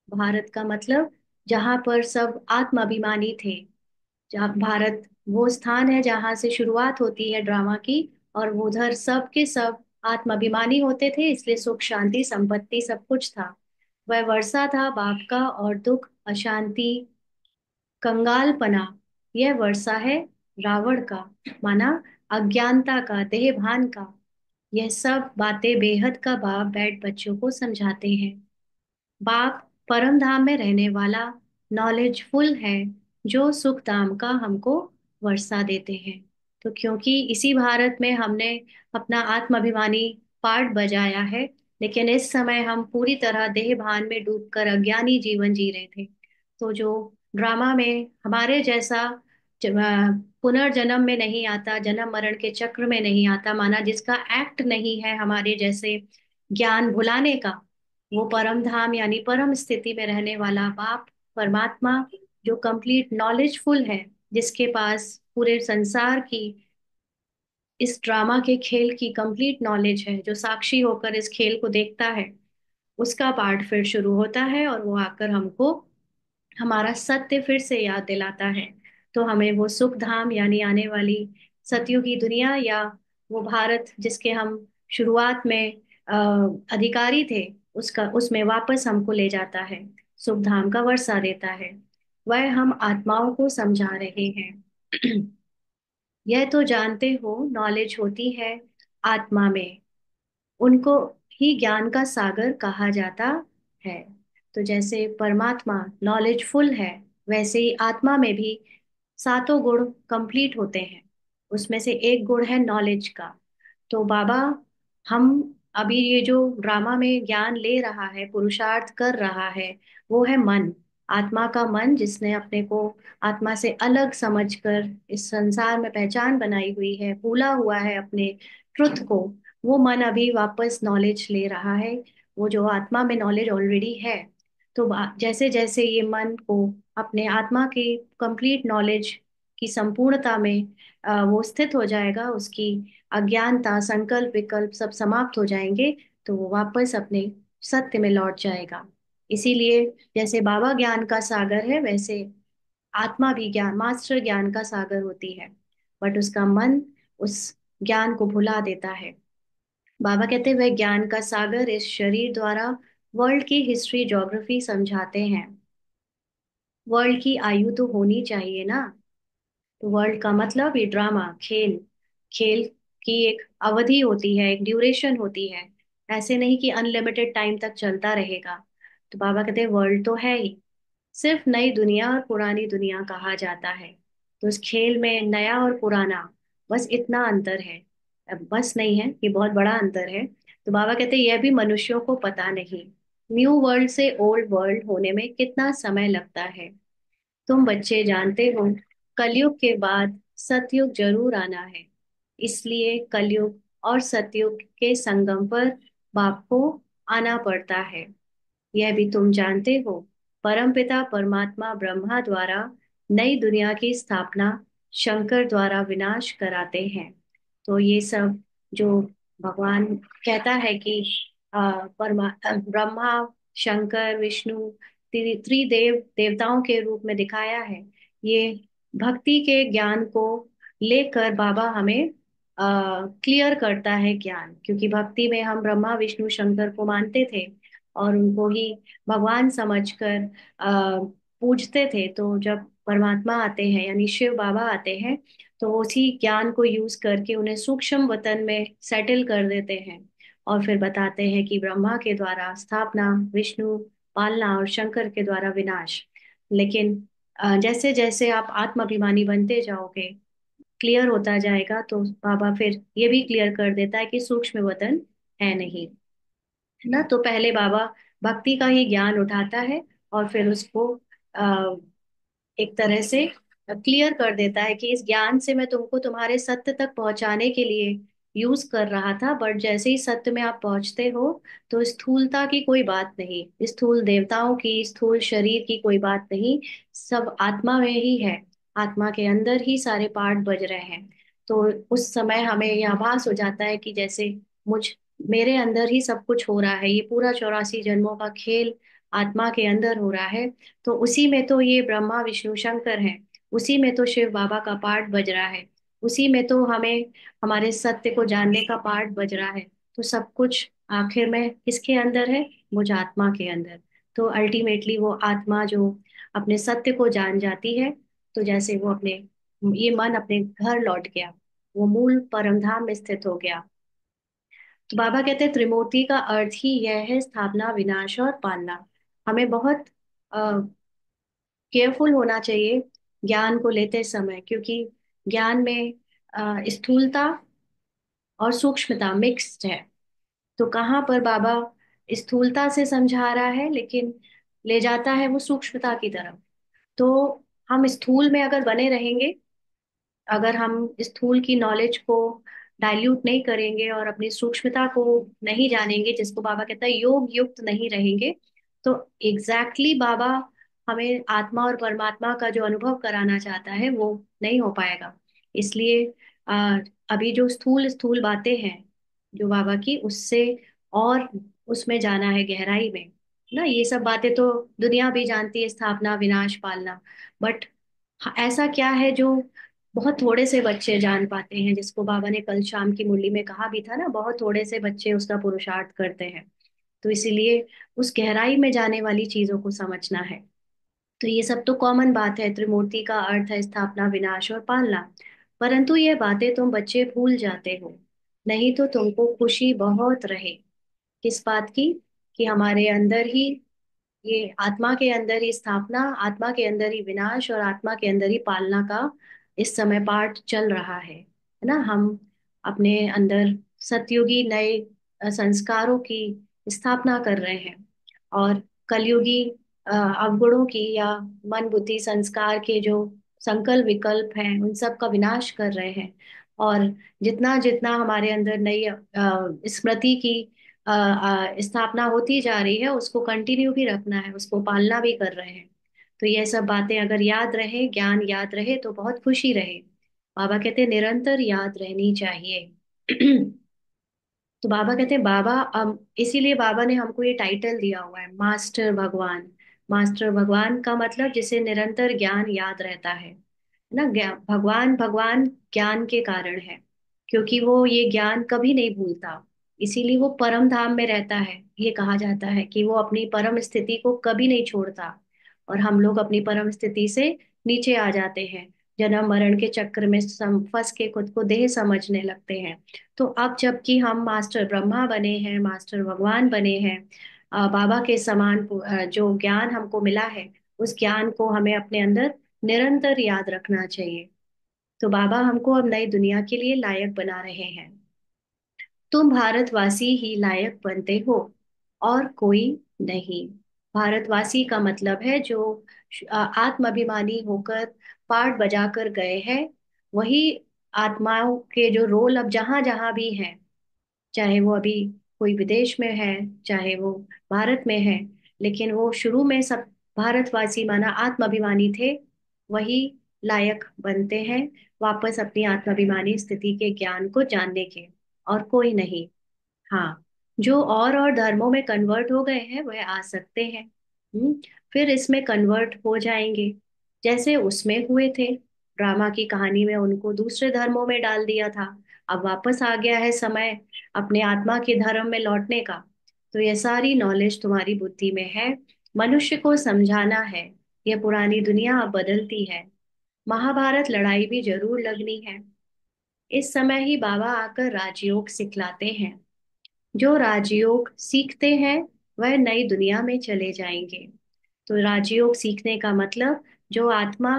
भारत का मतलब जहाँ पर सब आत्माभिमानी थे। जहाँ भारत वो स्थान है जहाँ से शुरुआत होती है ड्रामा की, और वो उधर सब के सब आत्माभिमानी होते थे, इसलिए सुख शांति संपत्ति सब कुछ था। वह वर्षा था बाप का, और दुख अशांति कंगालपना यह वर्षा है रावण का, माना अज्ञानता का देह भान का। यह सब बातें बेहद का बाप बैठ बच्चों को समझाते हैं। बाप परम धाम में रहने वाला नॉलेजफुल है, जो सुख धाम का हमको वर्षा देते हैं। तो क्योंकि इसी भारत में हमने अपना आत्माभिमानी पार्ट बजाया है, लेकिन इस समय हम पूरी तरह देह भान में डूबकर अज्ञानी जीवन जी रहे थे। तो जो ड्रामा में हमारे जैसा पुनर्जन्म में नहीं आता, जन्म मरण के चक्र में नहीं आता, माना जिसका एक्ट नहीं है हमारे जैसे ज्ञान भुलाने का, वो परम धाम यानी परम स्थिति में रहने वाला बाप परमात्मा, जो कंप्लीट नॉलेजफुल है, जिसके पास पूरे संसार की इस ड्रामा के खेल की कंप्लीट नॉलेज है, जो साक्षी होकर इस खेल को देखता है, उसका पार्ट फिर शुरू होता है और वो आकर हमको हमारा सत्य फिर से याद दिलाता है। तो हमें वो सुख धाम यानी आने वाली सतयुगी दुनिया, या वो भारत जिसके हम शुरुआत में अ, अधिकारी थे, उसका उसमें वापस हमको ले जाता है, सुख धाम का वर्षा देता है। वह हम आत्माओं को समझा रहे हैं। यह तो जानते हो नॉलेज होती है आत्मा में, उनको ही ज्ञान का सागर कहा जाता है। तो जैसे परमात्मा नॉलेजफुल है, वैसे ही आत्मा में भी सातों गुण कंप्लीट होते हैं। उसमें से एक गुण है नॉलेज का। तो बाबा, हम अभी ये जो ड्रामा में ज्ञान ले रहा है, पुरुषार्थ कर रहा है, वो है मन, आत्मा का मन, जिसने अपने को आत्मा से अलग समझकर इस संसार में पहचान बनाई हुई है, भूला हुआ है अपने ट्रुथ को। वो मन अभी वापस नॉलेज ले रहा है, वो जो आत्मा में नॉलेज ऑलरेडी है। तो जैसे जैसे ये मन को अपने आत्मा की कंप्लीट नॉलेज की संपूर्णता में वो स्थित हो जाएगा, उसकी अज्ञानता संकल्प विकल्प सब समाप्त हो जाएंगे, तो वो वापस अपने सत्य में लौट जाएगा। इसीलिए जैसे बाबा ज्ञान का सागर है, वैसे आत्मा भी ज्ञान मास्टर ज्ञान का सागर होती है, बट उसका मन उस ज्ञान को भुला देता है। बाबा कहते हैं वह ज्ञान का सागर इस शरीर द्वारा वर्ल्ड की हिस्ट्री ज्योग्राफी समझाते हैं। वर्ल्ड की आयु तो होनी चाहिए ना। तो वर्ल्ड का मतलब ये ड्रामा खेल, खेल की एक अवधि होती है, एक ड्यूरेशन होती है। ऐसे नहीं कि अनलिमिटेड टाइम तक चलता रहेगा। तो बाबा कहते हैं वर्ल्ड तो है ही, सिर्फ नई दुनिया और पुरानी दुनिया कहा जाता है। तो इस खेल में नया और पुराना बस इतना अंतर है। अब बस नहीं है, ये बहुत बड़ा अंतर है। तो बाबा कहते हैं यह भी मनुष्यों को पता नहीं, न्यू वर्ल्ड से ओल्ड वर्ल्ड होने में कितना समय लगता है। तुम बच्चे जानते हो कलयुग के बाद सतयुग जरूर आना है, इसलिए कलयुग और सतयुग के संगम पर बाप को आना पड़ता है। यह भी तुम जानते हो परमपिता परमात्मा ब्रह्मा द्वारा नई दुनिया की स्थापना शंकर द्वारा विनाश कराते हैं। तो ये सब जो भगवान कहता है कि ब्रह्मा शंकर विष्णु त्रिदेव देवताओं के रूप में दिखाया है, ये भक्ति के ज्ञान को लेकर बाबा हमें क्लियर करता है ज्ञान, क्योंकि भक्ति में हम ब्रह्मा विष्णु शंकर को मानते थे और उनको ही भगवान समझकर पूजते थे। तो जब परमात्मा आते हैं यानी शिव बाबा आते हैं, तो उसी ज्ञान को यूज करके उन्हें सूक्ष्म वतन में सेटल कर देते हैं, और फिर बताते हैं कि ब्रह्मा के द्वारा स्थापना, विष्णु पालना और शंकर के द्वारा विनाश। लेकिन जैसे जैसे आप आत्माभिमानी बनते जाओगे, क्लियर होता जाएगा, तो बाबा फिर ये भी क्लियर कर देता है कि सूक्ष्म वतन है नहीं, है ना। तो पहले बाबा भक्ति का ही ज्ञान उठाता है और फिर उसको एक तरह से क्लियर कर देता है कि इस ज्ञान से मैं तुमको तुम्हारे सत्य तक पहुंचाने के लिए यूज कर रहा था, बट जैसे ही सत्य में आप पहुंचते हो तो स्थूलता की कोई बात नहीं, स्थूल देवताओं की, स्थूल शरीर की कोई बात नहीं, सब आत्मा में ही है। आत्मा के अंदर ही सारे पार्ट बज रहे हैं। तो उस समय हमें यह आभास हो जाता है कि जैसे मुझ मेरे अंदर ही सब कुछ हो रहा है, ये पूरा 84 जन्मों का खेल आत्मा के अंदर हो रहा है। तो उसी में तो ये ब्रह्मा विष्णु शंकर हैं, उसी में तो शिव बाबा का पार्ट बज रहा है, उसी में तो हमें हमारे सत्य को जानने का पार्ट बज रहा है। तो सब कुछ आखिर में किसके अंदर है? मुझ आत्मा के अंदर। तो अल्टीमेटली वो आत्मा जो अपने सत्य को जान जाती है, तो जैसे वो अपने, ये मन अपने घर लौट गया, वो मूल परम धाम में स्थित हो गया। तो बाबा कहते हैं त्रिमूर्ति का अर्थ ही यह है, स्थापना, विनाश और पालना। हमें बहुत केयरफुल होना चाहिए ज्ञान को लेते समय, क्योंकि ज्ञान में स्थूलता और सूक्ष्मता मिक्स्ड है। तो कहाँ पर बाबा स्थूलता से समझा रहा है, लेकिन ले जाता है वो सूक्ष्मता की तरफ। तो हम स्थूल में अगर बने रहेंगे, अगर हम स्थूल की नॉलेज को डाइल्यूट नहीं करेंगे और अपनी सूक्ष्मता को नहीं जानेंगे, जिसको बाबा कहता है योग युक्त नहीं रहेंगे, तो एग्जैक्टली बाबा हमें आत्मा और परमात्मा का जो अनुभव कराना चाहता है वो नहीं हो पाएगा। इसलिए आ, अभी जो स्थूल स्थूल बातें हैं जो बाबा की, उससे और उसमें जाना है गहराई में ना। ये सब बातें तो दुनिया भी जानती है, स्थापना, विनाश, पालना, बट ऐसा क्या है जो बहुत थोड़े से बच्चे जान पाते हैं, जिसको बाबा ने कल शाम की मुरली में कहा भी था ना, बहुत थोड़े से बच्चे उसका पुरुषार्थ करते हैं। तो इसीलिए उस गहराई में जाने वाली चीजों को समझना है। तो ये सब तो कॉमन बात है, त्रिमूर्ति का अर्थ है स्थापना, विनाश और पालना। परंतु ये बातें तुम बच्चे भूल जाते हो, नहीं तो तुमको खुशी बहुत रहे। किस बात की? कि हमारे अंदर ही, ये आत्मा के अंदर ही स्थापना, आत्मा के अंदर ही विनाश और आत्मा के अंदर ही पालना का इस समय पाठ चल रहा है ना। हम अपने अंदर सतयुगी नए संस्कारों की स्थापना कर रहे हैं, और कलयुगी अवगुणों की या मन बुद्धि संस्कार के जो संकल्प विकल्प हैं उन सब का विनाश कर रहे हैं। और जितना जितना हमारे अंदर नई स्मृति की स्थापना होती जा रही है, उसको कंटिन्यू भी रखना है, उसको पालना भी कर रहे हैं। तो ये सब बातें अगर याद रहे, ज्ञान याद रहे, तो बहुत खुशी रहे। बाबा कहते हैं निरंतर याद रहनी चाहिए। तो बाबा कहते हैं बाबा, इसीलिए बाबा ने हमको ये टाइटल दिया हुआ है मास्टर भगवान। मास्टर भगवान का मतलब जिसे निरंतर ज्ञान याद रहता है ना। भगवान भगवान ज्ञान के कारण है, क्योंकि वो ये ज्ञान कभी नहीं भूलता, इसीलिए वो परम धाम में रहता है। ये कहा जाता है कि वो अपनी परम स्थिति को कभी नहीं छोड़ता, और हम लोग अपनी परम स्थिति से नीचे आ जाते हैं, जन्म मरण के चक्र में फंस के खुद को देह समझने लगते हैं। तो अब जबकि हम मास्टर ब्रह्मा बने हैं, मास्टर भगवान बने हैं, बाबा के समान जो ज्ञान हमको मिला है, उस ज्ञान को हमें अपने अंदर निरंतर याद रखना चाहिए। तो बाबा हमको अब नई दुनिया के लिए लायक बना रहे हैं। तुम भारतवासी ही लायक बनते हो, और कोई नहीं। भारतवासी का मतलब है जो आत्माभिमानी होकर पाठ बजाकर गए हैं, वही आत्माओं के जो रोल अब जहां जहां भी हैं, चाहे वो अभी कोई विदेश में है, चाहे वो भारत में है, लेकिन वो शुरू में सब भारतवासी माना आत्माभिमानी थे, वही लायक बनते हैं वापस अपनी आत्माभिमानी स्थिति के ज्ञान को जानने के, और कोई नहीं। हाँ, जो और धर्मों में कन्वर्ट हो गए हैं वह आ सकते हैं। हम्म, फिर इसमें कन्वर्ट हो जाएंगे, जैसे उसमें हुए थे। ड्रामा की कहानी में उनको दूसरे धर्मों में डाल दिया था, अब वापस आ गया है समय अपने आत्मा के धर्म में लौटने का। तो ये सारी नॉलेज तुम्हारी बुद्धि में है, मनुष्य को समझाना है। ये पुरानी दुनिया अब बदलती है, महाभारत लड़ाई भी जरूर लगनी है। इस समय ही बाबा आकर राजयोग सिखलाते हैं। जो राजयोग सीखते हैं वह नई दुनिया में चले जाएंगे। तो राजयोग सीखने का मतलब जो आत्मा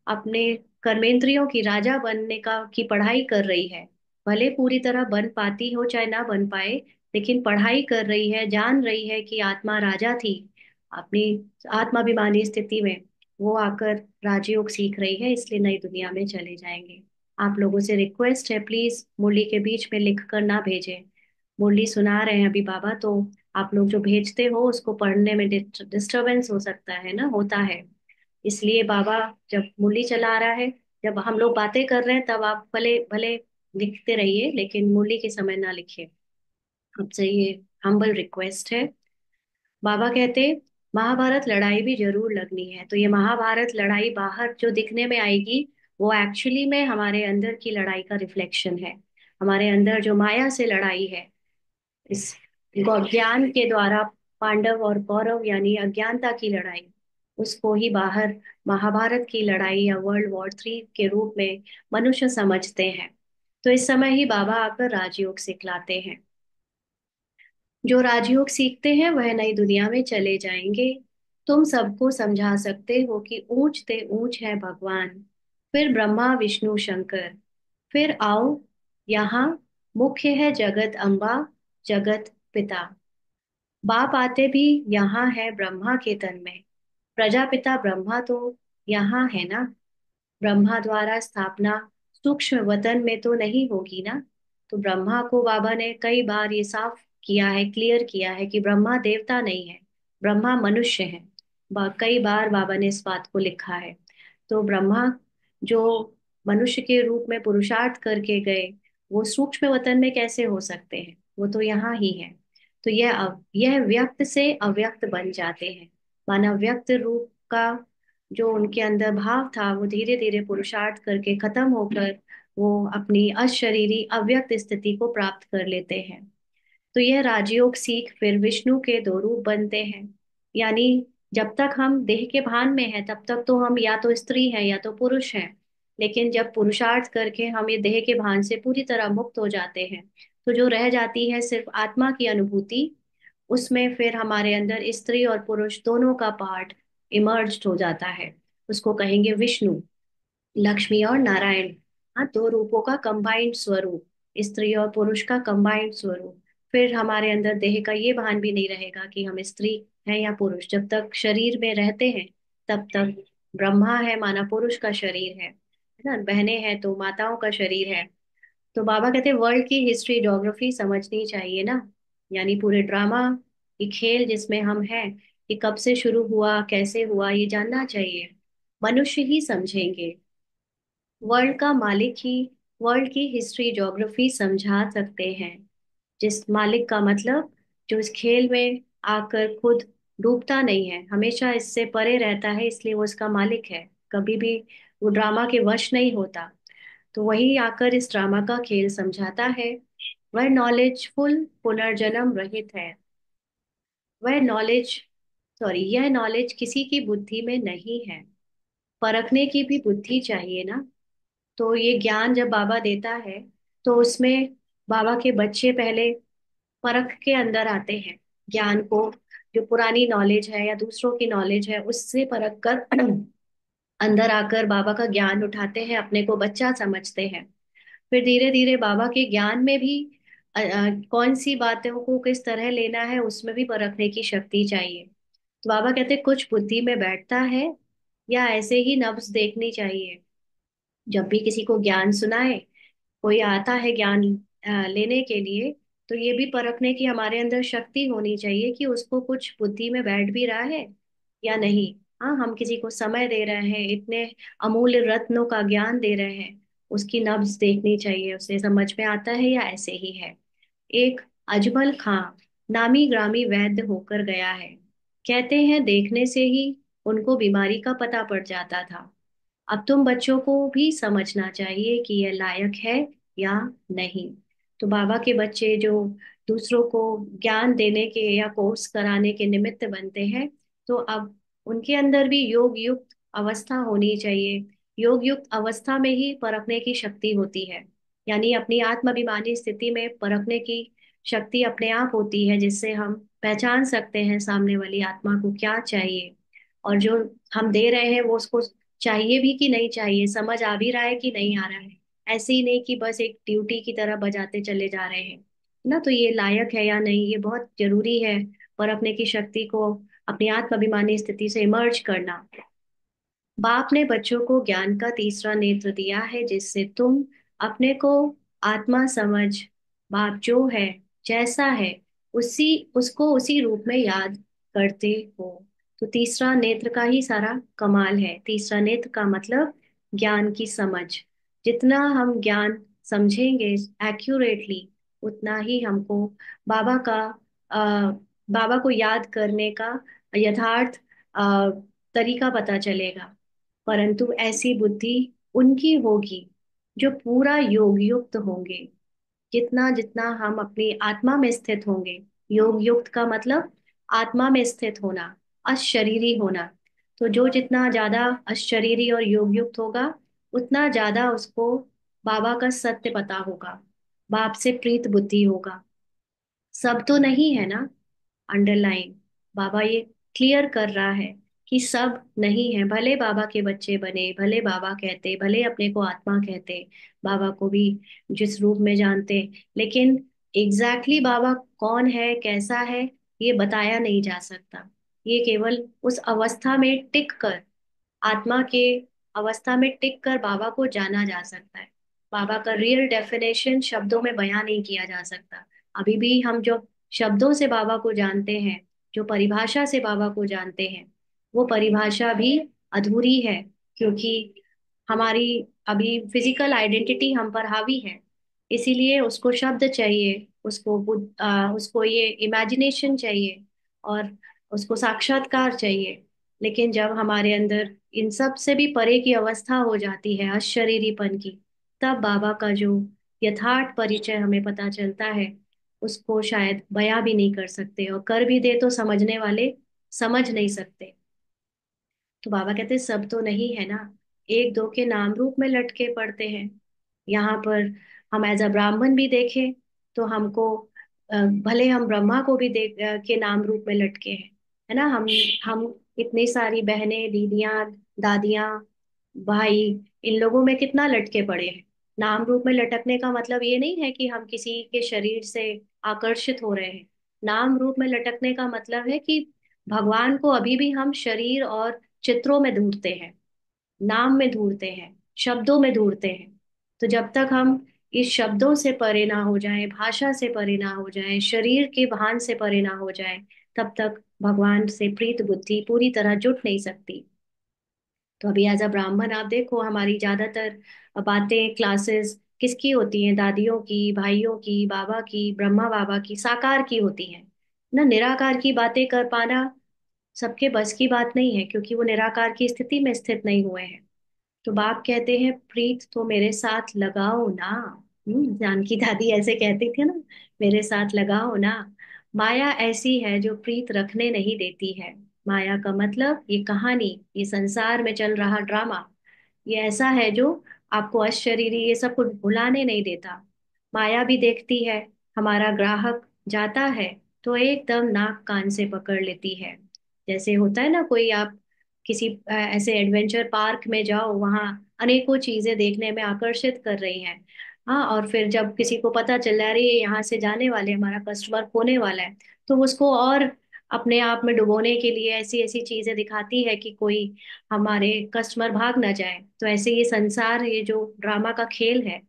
अपने कर्मेंद्रियों की राजा बनने का की पढ़ाई कर रही है, भले पूरी तरह बन पाती हो चाहे ना बन पाए, लेकिन पढ़ाई कर रही है, जान रही है कि आत्मा राजा थी अपनी आत्माभिमानी स्थिति में, वो आकर राजयोग सीख रही है, इसलिए नई दुनिया में चले जाएंगे। आप लोगों से रिक्वेस्ट है, प्लीज मुरली के बीच में लिख कर ना भेजें। मुरली सुना रहे हैं अभी बाबा, तो आप लोग जो भेजते हो उसको पढ़ने में डिस्टरबेंस हो सकता है ना, होता है। इसलिए बाबा जब मुरली चला रहा है, जब हम लोग बातें कर रहे हैं, तब आप भले भले लिखते रहिए, लेकिन मुरली के समय ना लिखिए। आपसे ये हम्बल रिक्वेस्ट है। बाबा कहते महाभारत लड़ाई भी जरूर लगनी है, तो ये महाभारत लड़ाई बाहर जो दिखने में आएगी, वो एक्चुअली में हमारे अंदर की लड़ाई का रिफ्लेक्शन है। हमारे अंदर जो माया से लड़ाई है, इस ज्ञान के द्वारा, पांडव और कौरव यानी अज्ञानता की लड़ाई, उसको ही बाहर महाभारत की लड़ाई या वर्ल्ड वॉर 3 के रूप में मनुष्य समझते हैं। तो इस समय ही बाबा आकर राजयोग सिखलाते हैं। जो राजयोग सीखते हैं वह नई दुनिया में चले जाएंगे। तुम सबको समझा सकते हो कि ऊंच ते ऊंच है भगवान, फिर ब्रह्मा विष्णु शंकर, फिर आओ यहाँ, मुख्य है जगत अम्बा, जगत पिता। बाप आते भी यहाँ है ब्रह्मा के तन में, प्रजापिता ब्रह्मा तो यहाँ है ना। ब्रह्मा द्वारा स्थापना सूक्ष्म वतन में तो नहीं होगी ना। तो ब्रह्मा को बाबा ने कई बार ये साफ किया है, क्लियर किया है कि ब्रह्मा देवता नहीं है, ब्रह्मा मनुष्य है। कई बार बाबा ने इस बात को लिखा है। तो ब्रह्मा जो मनुष्य के रूप में पुरुषार्थ करके गए, वो सूक्ष्म वतन में कैसे हो सकते हैं, वो तो यहाँ ही है। तो यह व्यक्त से अव्यक्त बन जाते हैं। मानव व्यक्त रूप का जो उनके अंदर भाव था, वो धीरे धीरे पुरुषार्थ करके खत्म होकर वो अपनी अशरीरी अव्यक्त स्थिति को प्राप्त कर लेते हैं। तो यह राजयोग सीख फिर विष्णु के दो रूप बनते हैं। यानी जब तक हम देह के भान में हैं, तब तक तो हम या तो स्त्री हैं या तो पुरुष हैं। लेकिन जब पुरुषार्थ करके हम ये देह के भान से पूरी तरह मुक्त हो जाते हैं, तो जो रह जाती है सिर्फ आत्मा की अनुभूति। उसमें फिर हमारे अंदर स्त्री और पुरुष दोनों का पार्ट इमर्ज हो जाता है। उसको कहेंगे विष्णु, लक्ष्मी और नारायण। हाँ, दो रूपों का कंबाइंड स्वरूप, स्त्री और पुरुष का कंबाइंड स्वरूप। फिर हमारे अंदर देह का ये भान भी नहीं रहेगा कि हम स्त्री हैं या पुरुष। जब तक शरीर में रहते हैं, तब तक ब्रह्मा है माना पुरुष का शरीर है ना, बहनें हैं तो माताओं का शरीर है। तो बाबा कहते हैं वर्ल्ड की हिस्ट्री ज्योग्राफी समझनी चाहिए ना, यानी पूरे ड्रामा ये खेल जिसमें हम हैं, ये कब से शुरू हुआ, कैसे हुआ, ये जानना चाहिए। मनुष्य ही समझेंगे, वर्ल्ड का मालिक ही वर्ल्ड की हिस्ट्री ज्योग्राफी समझा सकते हैं। जिस मालिक का मतलब जो इस खेल में आकर खुद डूबता नहीं है, हमेशा इससे परे रहता है, इसलिए वो इसका मालिक है। कभी भी वो ड्रामा के वश नहीं होता। तो वही आकर इस ड्रामा का खेल समझाता है। वह नॉलेजफुल पुनर्जन्म रहित है। वह नॉलेज सॉरी यह नॉलेज किसी की बुद्धि में नहीं है। परखने की भी बुद्धि चाहिए ना। तो ये ज्ञान जब बाबा देता है, तो उसमें बाबा के बच्चे पहले परख के अंदर आते हैं ज्ञान को। जो पुरानी नॉलेज है या दूसरों की नॉलेज है, उससे परख कर अंदर आकर बाबा का ज्ञान उठाते हैं, अपने को बच्चा समझते हैं। फिर धीरे धीरे बाबा के ज्ञान में भी कौन सी बातों को किस तरह लेना है, उसमें भी परखने की शक्ति चाहिए। तो बाबा कहते हैं कुछ बुद्धि में बैठता है या ऐसे ही नब्ज देखनी चाहिए। जब भी किसी को ज्ञान सुनाए, कोई आता है ज्ञान लेने के लिए, तो ये भी परखने की हमारे अंदर शक्ति होनी चाहिए कि उसको कुछ बुद्धि में बैठ भी रहा है या नहीं। हाँ, हम किसी को समय दे रहे हैं, इतने अमूल्य रत्नों का ज्ञान दे रहे हैं, उसकी नब्ज देखनी चाहिए, उसे समझ में आता है या ऐसे ही है। एक अजमल खां नामी ग्रामी वैद्य होकर गया है। कहते हैं देखने से ही उनको बीमारी का पता पड़ जाता था। अब तुम बच्चों को भी समझना चाहिए कि यह लायक है या नहीं। तो बाबा के बच्चे जो दूसरों को ज्ञान देने के या कोर्स कराने के निमित्त बनते हैं, तो अब उनके अंदर भी योग युक्त अवस्था होनी चाहिए। योग युक्त अवस्था में ही परखने की शक्ति होती है। यानी अपनी आत्माभिमानी स्थिति में परखने की शक्ति अपने आप होती है, जिससे हम पहचान सकते हैं सामने वाली आत्मा को क्या चाहिए। और जो हम दे रहे हैं वो उसको चाहिए भी कि नहीं चाहिए, समझ आ भी रहा है कि नहीं आ रहा है। ऐसे ही नहीं कि बस एक ड्यूटी की तरह बजाते चले जा रहे हैं ना, तो ये लायक है या नहीं, ये बहुत जरूरी है। पर अपने की शक्ति को, अपनी आत्माभिमानी स्थिति से इमर्ज करना। बाप ने बच्चों को ज्ञान का तीसरा नेत्र दिया है, जिससे तुम अपने को आत्मा समझ, बाप जो है, जैसा है, उसी उसको उसी रूप में याद करते हो। तो तीसरा नेत्र का ही सारा कमाल है। तीसरा नेत्र का मतलब ज्ञान की समझ। जितना हम ज्ञान समझेंगे एक्यूरेटली, उतना ही हमको बाबा का बाबा को याद करने का यथार्थ अ, तरीका पता चलेगा। परंतु ऐसी बुद्धि उनकी होगी जो पूरा योग युक्त होंगे। जितना जितना हम अपनी आत्मा में स्थित होंगे, योग युक्त का मतलब आत्मा में स्थित होना, अशरीरी होना। तो जो जितना ज्यादा अशरीरी और योग युक्त होगा, उतना ज्यादा उसको बाबा का सत्य पता होगा, बाप से प्रीत बुद्धि होगा। सब तो नहीं है ना, अंडरलाइन बाबा ये क्लियर कर रहा है कि सब नहीं है। भले बाबा के बच्चे बने, भले बाबा कहते, भले अपने को आत्मा कहते, बाबा को भी जिस रूप में जानते, लेकिन एग्जैक्टली बाबा कौन है, कैसा है, ये बताया नहीं जा सकता। ये केवल उस अवस्था में टिक कर, आत्मा के अवस्था में टिक कर बाबा को जाना जा सकता है। बाबा का रियल डेफिनेशन शब्दों में बयां नहीं किया जा सकता। अभी भी हम जो शब्दों से बाबा को जानते हैं, जो परिभाषा से बाबा को जानते हैं, वो परिभाषा भी अधूरी है, क्योंकि हमारी अभी फिजिकल आइडेंटिटी हम पर हावी है। इसीलिए उसको शब्द चाहिए, उसको ये इमेजिनेशन चाहिए, और उसको साक्षात्कार चाहिए। लेकिन जब हमारे अंदर इन सब से भी परे की अवस्था हो जाती है, अशरीरीपन की, तब बाबा का जो यथार्थ परिचय हमें पता चलता है, उसको शायद बयां भी नहीं कर सकते, और कर भी दे तो समझने वाले समझ नहीं सकते। तो बाबा कहते सब तो नहीं है ना, एक दो के नाम रूप में लटके पड़ते हैं। यहाँ पर हम एज अ ब्राह्मण भी देखें तो हमको भले हम ब्रह्मा को भी देख के नाम रूप में लटके हैं, है ना। हम इतनी सारी बहनें, दीदियां, दादियां, भाई, इन लोगों में कितना लटके पड़े हैं। नाम रूप में लटकने का मतलब ये नहीं है कि हम किसी के शरीर से आकर्षित हो रहे हैं। नाम रूप में लटकने का मतलब है कि भगवान को अभी भी हम शरीर और चित्रों में ढूंढते हैं, नाम में ढूंढते हैं, शब्दों में ढूंढते हैं। तो जब तक हम इस शब्दों से परे ना हो जाएं, भाषा से परे ना हो जाएं, शरीर के भान से परे ना हो जाएं, तब तक भगवान से प्रीत बुद्धि पूरी तरह जुट नहीं सकती। तो अभी एज अ ब्राह्मण आप देखो, हमारी ज्यादातर बातें, क्लासेस किसकी होती हैं? दादियों की, भाइयों की, बाबा की, ब्रह्मा बाबा की, साकार की होती हैं ना। निराकार की बातें कर पाना सबके बस की बात नहीं है, क्योंकि वो निराकार की स्थिति में स्थित नहीं हुए हैं। तो बाप कहते हैं प्रीत तो मेरे साथ लगाओ ना। जानकी दादी ऐसे कहती थी ना, मेरे साथ लगाओ ना। माया ऐसी है जो प्रीत रखने नहीं देती है। माया का मतलब ये कहानी, ये संसार में चल रहा ड्रामा, ये ऐसा है जो आपको अशरीरी ये सब कुछ भुलाने नहीं देता। माया भी देखती है, हमारा ग्राहक जाता है तो एकदम नाक कान से पकड़ लेती है। जैसे होता है ना, कोई आप किसी ऐसे एडवेंचर पार्क में जाओ, वहां अनेकों चीजें देखने में आकर्षित कर रही हैं। हाँ, और फिर जब किसी को पता चल रहा है अरे ये यहाँ से जाने वाले, हमारा कस्टमर खोने वाला है, तो उसको और अपने आप में डुबोने के लिए ऐसी ऐसी चीजें दिखाती है कि कोई हमारे कस्टमर भाग ना जाए। तो ऐसे ये संसार, ये जो ड्रामा का खेल है,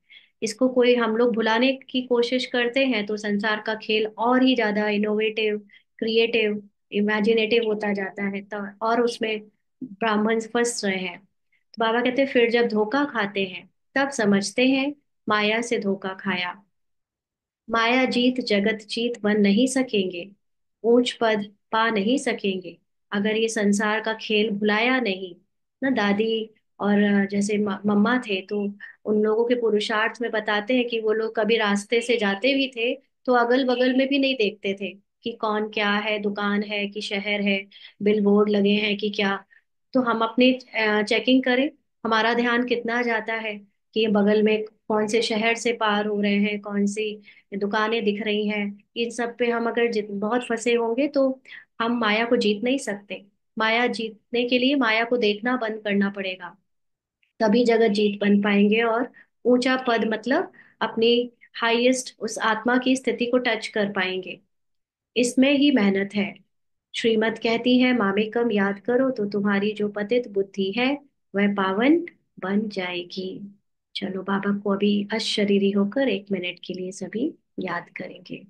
इसको कोई हम लोग भुलाने की कोशिश करते हैं, तो संसार का खेल और ही ज्यादा इनोवेटिव, क्रिएटिव, इमेजिनेटिव होता जाता है। तो और उसमें ब्राह्मण फंस रहे हैं। तो बाबा कहते हैं फिर जब धोखा खाते हैं, तब समझते हैं माया से धोखा खाया। माया जीत जगत जीत बन नहीं सकेंगे, ऊंच पद पा नहीं सकेंगे, अगर ये संसार का खेल भुलाया नहीं ना। दादी और जैसे मम्मा थे, तो उन लोगों के पुरुषार्थ में बताते हैं कि वो लोग कभी रास्ते से जाते भी थे तो अगल बगल में भी नहीं देखते थे कि कौन क्या है, दुकान है कि शहर है, बिल बोर्ड लगे हैं कि क्या। तो हम अपनी चेकिंग करें, हमारा ध्यान कितना जाता है कि ये बगल में कौन से शहर से पार हो रहे हैं, कौन सी दुकानें दिख रही हैं। इन सब पे हम अगर बहुत फंसे होंगे तो हम माया को जीत नहीं सकते। माया जीतने के लिए माया को देखना बंद करना पड़ेगा, तभी जगत जीत बन पाएंगे। और ऊंचा पद मतलब अपनी हाईएस्ट उस आत्मा की स्थिति को टच कर पाएंगे। इसमें ही मेहनत है। श्रीमत कहती है, मामेकम याद करो तो तुम्हारी जो पतित बुद्धि है वह पावन बन जाएगी। चलो बाबा को अभी अशरीरी होकर 1 मिनट के लिए सभी याद करेंगे।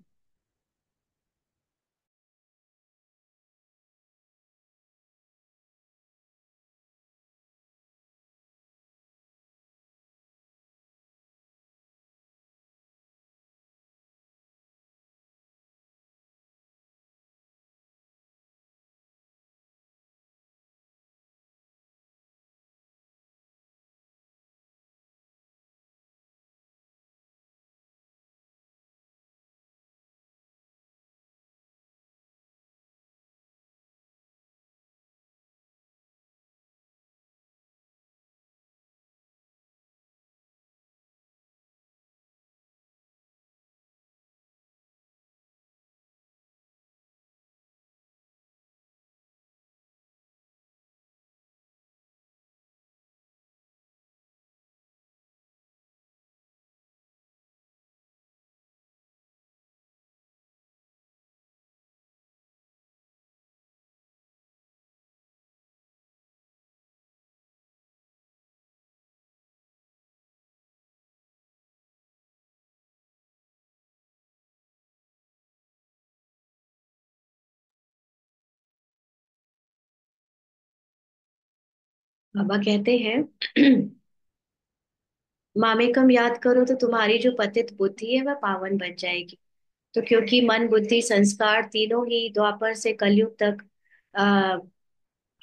बाबा कहते हैं मामेकम याद करो तो तुम्हारी जो पतित बुद्धि है वह पावन बन जाएगी। तो क्योंकि मन बुद्धि संस्कार तीनों ही द्वापर से कलयुग तक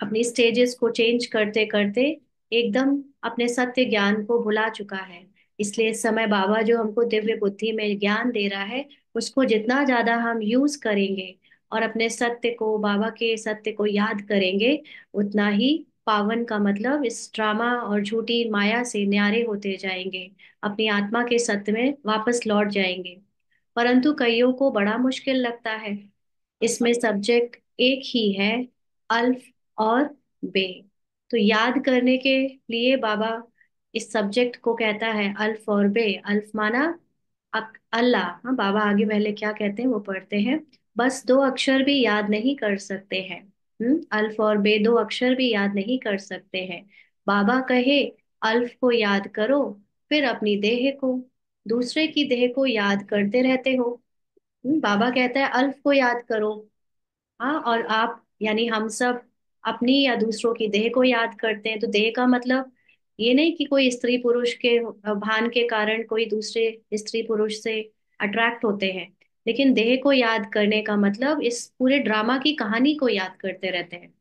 अपनी स्टेजेस को चेंज करते करते एकदम अपने सत्य ज्ञान को भुला चुका है। इसलिए इस समय बाबा जो हमको दिव्य बुद्धि में ज्ञान दे रहा है, उसको जितना ज्यादा हम यूज करेंगे और अपने सत्य को, बाबा के सत्य को याद करेंगे, उतना ही पावन का मतलब इस ड्रामा और झूठी माया से न्यारे होते जाएंगे, अपनी आत्मा के सत्य में वापस लौट जाएंगे। परंतु कईयों को बड़ा मुश्किल लगता है। इसमें सब्जेक्ट एक ही है, अल्फ और बे। तो याद करने के लिए बाबा इस सब्जेक्ट को कहता है अल्फ और बे। अल्फ माना अल्लाह। हाँ, बाबा आगे पहले क्या कहते हैं वो पढ़ते हैं। बस 2 अक्षर भी याद नहीं कर सकते हैं। अल्फ और बे 2 अक्षर भी याद नहीं कर सकते हैं। बाबा कहे अल्फ को याद करो, फिर अपनी देह को, दूसरे की देह को याद करते रहते हो। बाबा कहता है अल्फ को याद करो। हाँ, और आप यानी हम सब अपनी या दूसरों की देह को याद करते हैं। तो देह का मतलब ये नहीं कि कोई स्त्री पुरुष के भान के कारण कोई दूसरे स्त्री पुरुष से अट्रैक्ट होते हैं, लेकिन देह को याद करने का मतलब इस पूरे ड्रामा की कहानी को याद करते रहते हैं।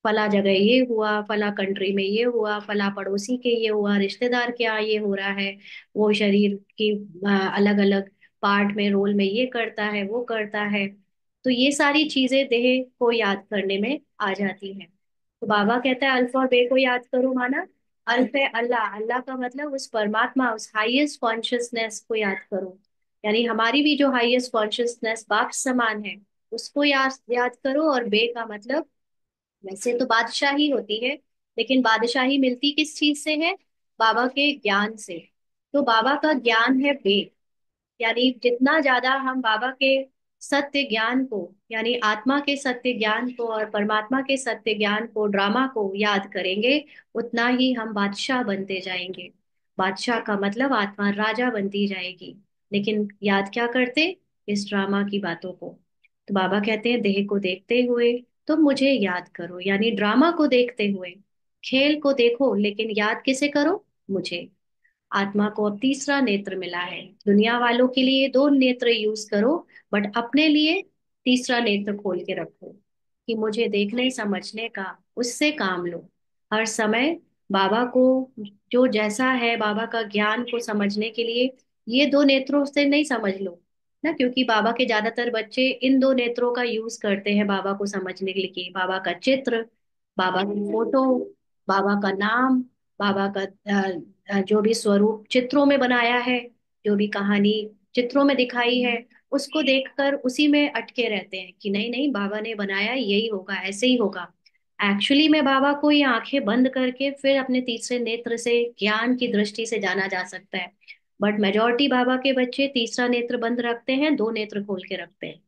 फला जगह ये हुआ, फला कंट्री में ये हुआ, फला पड़ोसी के ये हुआ, रिश्तेदार के यहाँ ये हो रहा है, वो शरीर की अलग अलग पार्ट में रोल में ये करता है वो करता है। तो ये सारी चीजें देह को याद करने में आ जाती हैं। तो बाबा कहता है अल्फ और बे को याद करो, माना अल्फ है अल्लाह। अल्लाह का मतलब उस परमात्मा, उस हाईएस्ट कॉन्शियसनेस को याद करो। यानी हमारी भी जो हाईएस्ट कॉन्शियसनेस बाप समान है, उसको याद याद करो। और बे का मतलब वैसे तो बादशाही होती है, लेकिन बादशाही मिलती किस चीज से है? बाबा के ज्ञान से। तो बाबा का ज्ञान है वेद। यानी जितना ज्यादा हम बाबा के सत्य ज्ञान को, यानी आत्मा के सत्य ज्ञान को और परमात्मा के सत्य ज्ञान को, ड्रामा को याद करेंगे, उतना ही हम बादशाह बनते जाएंगे। बादशाह का मतलब आत्मा राजा बनती जाएगी। लेकिन याद क्या करते? इस ड्रामा की बातों को। तो बाबा कहते हैं देह को देखते हुए तुम मुझे याद करो, यानी ड्रामा को देखते हुए। खेल को देखो लेकिन याद किसे करो? मुझे। आत्मा को अब तीसरा नेत्र मिला है। दुनिया वालों के लिए 2 नेत्र यूज करो, बट अपने लिए तीसरा नेत्र खोल के रखो कि मुझे देखने समझने का, उससे काम लो। हर समय बाबा को, जो जैसा है बाबा का ज्ञान को समझने के लिए ये 2 नेत्रों से नहीं समझ लो ना, क्योंकि बाबा के ज्यादातर बच्चे इन 2 नेत्रों का यूज करते हैं बाबा को समझने के लिए। बाबा का चित्र, बाबा की फोटो, बाबा का नाम, बाबा का जो भी स्वरूप चित्रों में बनाया है, जो भी कहानी चित्रों में दिखाई है, उसको देखकर उसी में अटके रहते हैं कि नहीं नहीं बाबा ने बनाया यही होगा, ऐसे ही होगा। एक्चुअली में बाबा को ये आंखें बंद करके फिर अपने तीसरे नेत्र से ज्ञान की दृष्टि से जाना जा सकता है। बट मेजोरिटी बाबा के बच्चे तीसरा नेत्र बंद रखते हैं, दो नेत्र खोल के रखते हैं।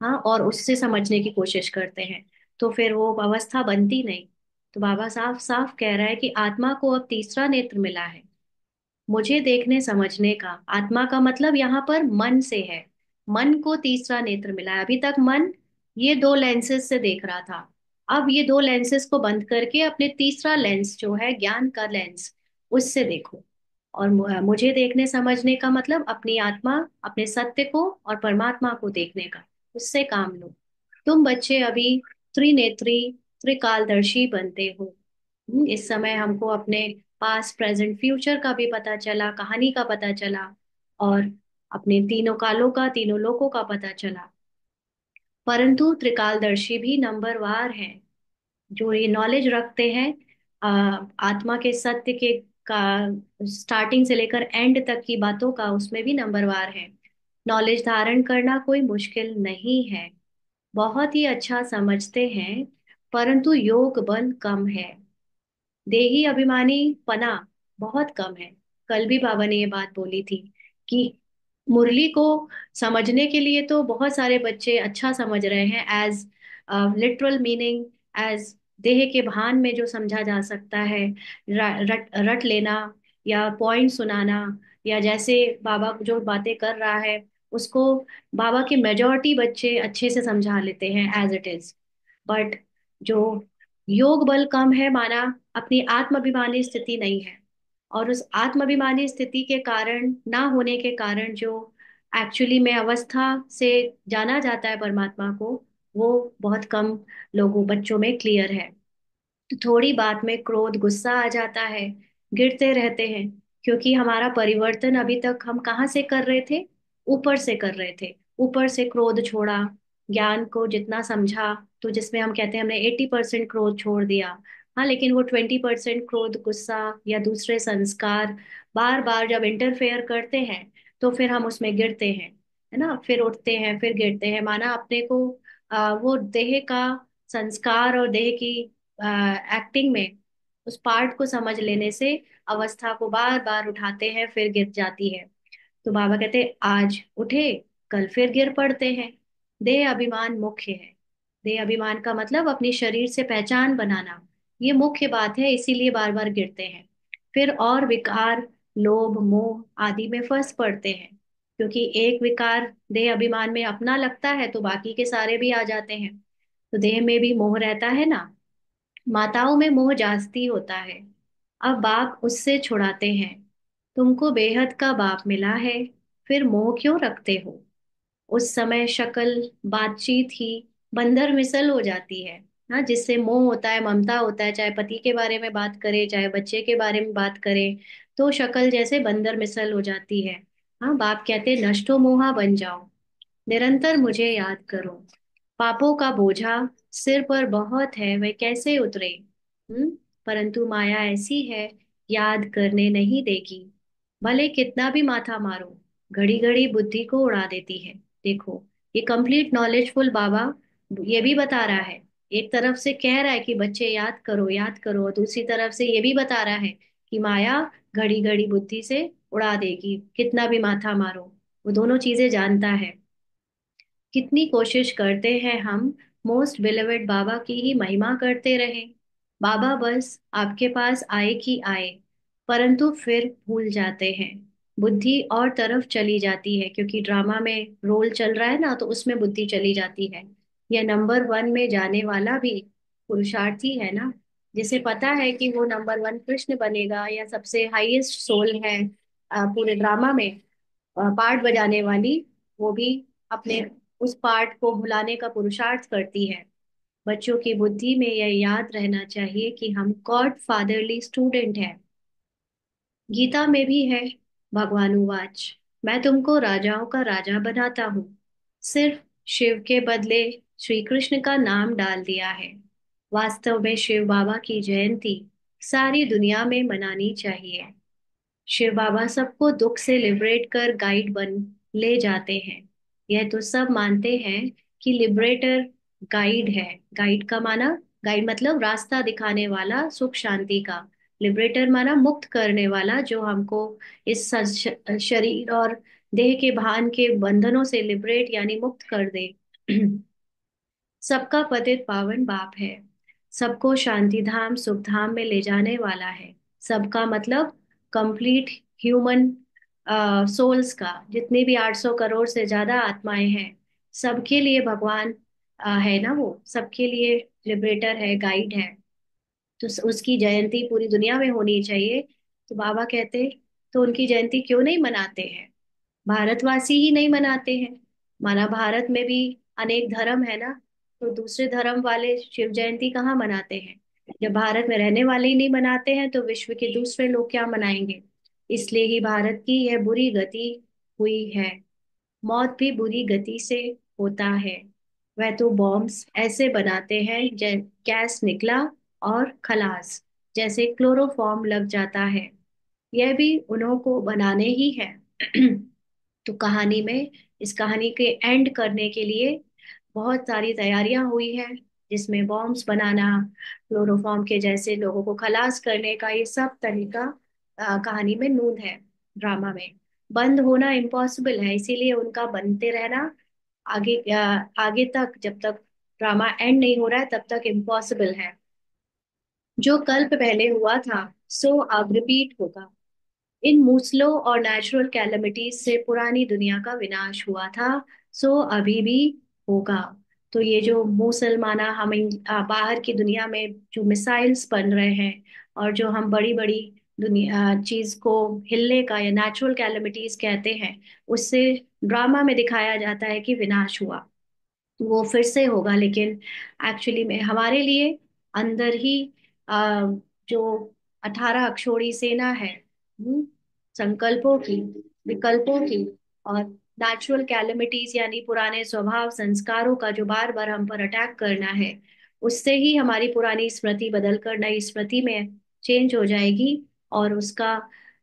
हाँ, और उससे समझने की कोशिश करते हैं। तो फिर वो अवस्था बनती नहीं। तो बाबा साफ साफ कह रहा है कि आत्मा को अब तीसरा नेत्र मिला है, मुझे देखने समझने का। आत्मा का मतलब यहाँ पर मन से है। मन को तीसरा नेत्र मिला है। अभी तक मन ये दो लेंसेज से देख रहा था। अब ये दो लेंसेज को बंद करके अपने तीसरा लेंस जो है ज्ञान का लेंस, उससे देखो। और मुझे देखने समझने का मतलब अपनी आत्मा, अपने सत्य को और परमात्मा को देखने का, उससे काम लो। तुम बच्चे अभी त्रिनेत्री, त्रिकालदर्शी बनते हो। इस समय हमको अपने पास्ट प्रेजेंट फ्यूचर का भी पता चला, कहानी का पता चला, और अपने तीनों कालों का, तीनों लोकों का पता चला। परंतु त्रिकालदर्शी भी नंबरवार हैं। जो ये नॉलेज रखते हैं आ, आत्मा के सत्य के का, स्टार्टिंग से लेकर एंड तक की बातों का, उसमें भी नंबरवार है। नॉलेज धारण करना कोई मुश्किल नहीं है, बहुत ही अच्छा समझते हैं। परंतु योग बल कम है, देही अभिमानी पना बहुत कम है। कल भी बाबा ने ये बात बोली थी कि मुरली को समझने के लिए तो बहुत सारे बच्चे अच्छा समझ रहे हैं, एज लिटरल मीनिंग, एज देह के भान में जो समझा जा सकता है, रट रट लेना या पॉइंट सुनाना, या जैसे बाबा जो बातें कर रहा है उसको बाबा के मेजॉरिटी बच्चे अच्छे से समझा लेते हैं एज इट इज। बट जो योग बल कम है, माना अपनी आत्माभिमानी स्थिति नहीं है। और उस आत्माभिमानी स्थिति के कारण, ना होने के कारण, जो एक्चुअली में अवस्था से जाना जाता है परमात्मा को, वो बहुत कम लोगों, बच्चों में क्लियर है। थोड़ी बात में क्रोध, गुस्सा आ जाता है, गिरते रहते हैं। क्योंकि हमारा परिवर्तन अभी तक हम कहाँ से कर रहे थे? ऊपर से कर रहे थे। ऊपर से क्रोध छोड़ा, ज्ञान को जितना समझा, तो जिसमें हम कहते हैं हमने 80% क्रोध छोड़ दिया। हाँ, लेकिन वो 20% क्रोध, गुस्सा या दूसरे संस्कार बार बार जब इंटरफेयर करते हैं, तो फिर हम उसमें गिरते हैं, है ना? फिर उठते हैं, फिर गिरते हैं। माना अपने को वो देह का संस्कार और देह की एक्टिंग में उस पार्ट को समझ लेने से अवस्था को बार बार उठाते हैं, फिर गिर जाती है। तो बाबा कहते हैं आज उठे, कल फिर गिर पड़ते हैं। देह अभिमान मुख्य है। देह अभिमान का मतलब अपनी शरीर से पहचान बनाना, ये मुख्य बात है, इसीलिए बार बार गिरते हैं। फिर और विकार, लोभ मोह आदि में फंस पड़ते हैं। क्योंकि एक विकार देह अभिमान में अपना लगता है तो बाकी के सारे भी आ जाते हैं। तो देह में भी मोह रहता है ना। माताओं में मोह जास्ती होता है। अब बाप उससे छुड़ाते हैं। तुमको बेहद का बाप मिला है, फिर मोह क्यों रखते हो? उस समय शक्ल, बातचीत ही बंदर मिसल हो जाती है। हाँ, जिससे मोह होता है, ममता होता है, चाहे पति के बारे में बात करे, चाहे बच्चे के बारे में बात करे, तो शक्ल जैसे बंदर मिसल हो जाती है। हाँ, बाप कहते नष्टो मोहा बन जाओ, निरंतर मुझे याद करो। पापों का बोझा सिर पर बहुत है, वे कैसे उतरे? हम्म। परंतु माया ऐसी है, याद करने नहीं देगी। भले कितना भी माथा मारो, घड़ी घड़ी बुद्धि को उड़ा देती है। देखो, ये कंप्लीट नॉलेजफुल बाबा ये भी बता रहा है। एक तरफ से कह रहा है कि बच्चे याद करो, याद करो, और दूसरी तरफ से ये भी बता रहा है कि माया घड़ी घड़ी बुद्धि से उड़ा देगी, कितना भी माथा मारो। वो दोनों चीजें जानता है। कितनी कोशिश करते हैं हम मोस्ट बिलीवेड बाबा की ही महिमा करते रहें। बाबा बस आपके पास आए कि आए, परंतु फिर भूल जाते हैं। बुद्धि और तरफ चली जाती है, क्योंकि ड्रामा में रोल चल रहा है ना, तो उसमें बुद्धि चली जाती है। यह नंबर वन में जाने वाला भी पुरुषार्थी है ना, जिसे पता है कि वो नंबर वन कृष्ण बनेगा, या सबसे हाईएस्ट सोल है पूरे ड्रामा में, पार्ट बजाने वाली, वो भी अपने उस पार्ट को भुलाने का पुरुषार्थ करती है। बच्चों की बुद्धि में यह याद रहना चाहिए कि हम गॉड फादरली स्टूडेंट हैं। गीता में भी है, भगवान उवाच, मैं तुमको राजाओं का राजा बनाता हूँ। सिर्फ शिव के बदले श्री कृष्ण का नाम डाल दिया है। वास्तव में शिव बाबा की जयंती सारी दुनिया में मनानी चाहिए। शिव बाबा सबको दुख से लिबरेट कर गाइड बन ले जाते हैं। यह तो सब मानते हैं कि लिबरेटर गाइड है। गाइड का माना गाइड मतलब रास्ता दिखाने वाला, सुख शांति का। लिबरेटर माना मुक्त करने वाला, जो हमको इस शरीर और देह के भान के बंधनों से लिबरेट यानी मुक्त कर दे। सबका पतित पावन बाप है, सबको शांति धाम सुख धाम में ले जाने वाला है। सबका मतलब कंप्लीट ह्यूमन सोल्स का, जितने भी 800 करोड़ से ज्यादा आत्माएं हैं, सबके लिए भगवान है ना, वो सबके लिए लिबरेटर है, गाइड है। तो उसकी जयंती पूरी दुनिया में होनी चाहिए। तो बाबा कहते, तो उनकी जयंती क्यों नहीं मनाते हैं? भारतवासी ही नहीं मनाते हैं। माना भारत में भी अनेक धर्म है ना, तो दूसरे धर्म वाले शिव जयंती कहाँ मनाते हैं? जब भारत में रहने वाले ही नहीं मनाते हैं तो विश्व के दूसरे लोग क्या मनाएंगे? इसलिए ही भारत की यह बुरी गति हुई है। मौत भी बुरी गति से होता है। वह तो बॉम्ब्स ऐसे बनाते हैं, गैस निकला और खलास, जैसे क्लोरोफॉर्म लग जाता है। यह भी उन्हों को बनाने ही है। तो कहानी में, इस कहानी के एंड करने के लिए बहुत सारी तैयारियां हुई हैं, जिसमें बॉम्ब्स बनाना, क्लोरोफॉर्म के जैसे लोगों को खलास करने का, ये सब तरीका कहानी में नूद है, ड्रामा में। बंद होना इम्पॉसिबल है, इसीलिए उनका बनते रहना आगे आगे तक, जब तक ड्रामा एंड नहीं हो रहा है तब तक इम्पॉसिबल है। जो कल्प पहले हुआ था सो अब रिपीट होगा। इन मूसलों और नेचुरल कैलेमिटीज से पुरानी दुनिया का विनाश हुआ था, सो अभी भी होगा। तो ये जो मुसलमाना हम बाहर की दुनिया में जो मिसाइल्स बन रहे हैं, और जो हम बड़ी बड़ी दुनिया चीज को हिलने का या नेचुरल कैलेमिटीज कहते हैं, उससे ड्रामा में दिखाया जाता है कि विनाश हुआ। वो फिर से होगा, लेकिन एक्चुअली में हमारे लिए अंदर ही आ, जो 18 अक्षौड़ी सेना है, संकल्पों की, विकल्पों की, और नेचुरल कैलेमिटीज यानी पुराने स्वभाव संस्कारों का जो बार बार हम पर अटैक करना है, उससे ही हमारी पुरानी स्मृति बदलकर नई स्मृति में चेंज हो जाएगी। और उसका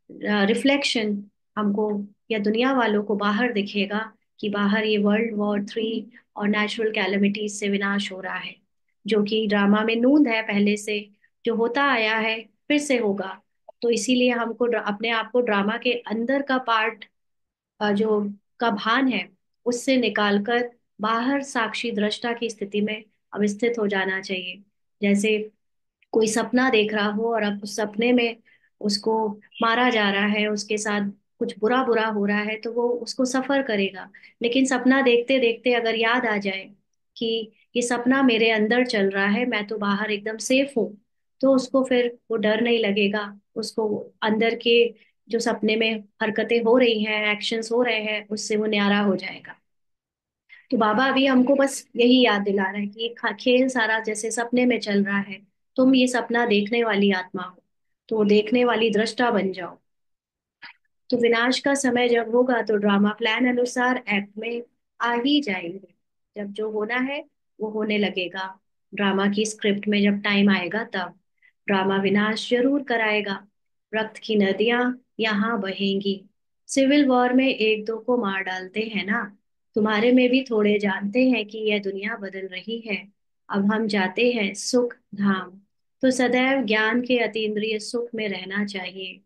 रिफ्लेक्शन हमको या दुनिया वालों को बाहर दिखेगा, कि बाहर ये वर्ल्ड वॉर 3 और नेचुरल कैलेमिटीज से विनाश हो रहा है, जो कि ड्रामा में नूंद है पहले से, जो होता आया है फिर से होगा। तो इसीलिए हमको अपने आप को ड्रामा के अंदर का पार्ट, जो का भान है, उससे निकालकर बाहर साक्षी दृष्टा की स्थिति में अवस्थित हो जाना चाहिए। जैसे कोई सपना देख रहा हो और अब उस सपने में उसको मारा जा रहा है, उसके साथ कुछ बुरा बुरा हो रहा है, तो वो उसको सफर करेगा। लेकिन सपना देखते देखते अगर याद आ जाए कि ये सपना मेरे अंदर चल रहा है, मैं तो बाहर एकदम सेफ हूँ, तो उसको फिर वो डर नहीं लगेगा। उसको अंदर के जो सपने में हरकतें हो रही हैं, एक्शंस हो रहे हैं, उससे वो न्यारा हो जाएगा। तो बाबा अभी हमको बस यही याद दिला रहा है कि ये खेल सारा जैसे सपने में चल रहा है, तुम ये सपना देखने वाली आत्मा हो, तो देखने वाली दृष्टा बन जाओ। तो विनाश का समय जब होगा तो ड्रामा प्लान अनुसार एक्ट में आ ही जाएंगे। जब जो होना है वो होने लगेगा। ड्रामा की स्क्रिप्ट में जब टाइम आएगा तब ड्रामा विनाश जरूर कराएगा। रक्त की नदियां यहाँ बहेंगी। सिविल वॉर में एक दो को मार डालते हैं ना, तुम्हारे में भी थोड़े जानते हैं कि यह दुनिया बदल रही है। अब हम जाते हैं सुख धाम। तो सदैव ज्ञान के अतीन्द्रिय सुख में रहना चाहिए।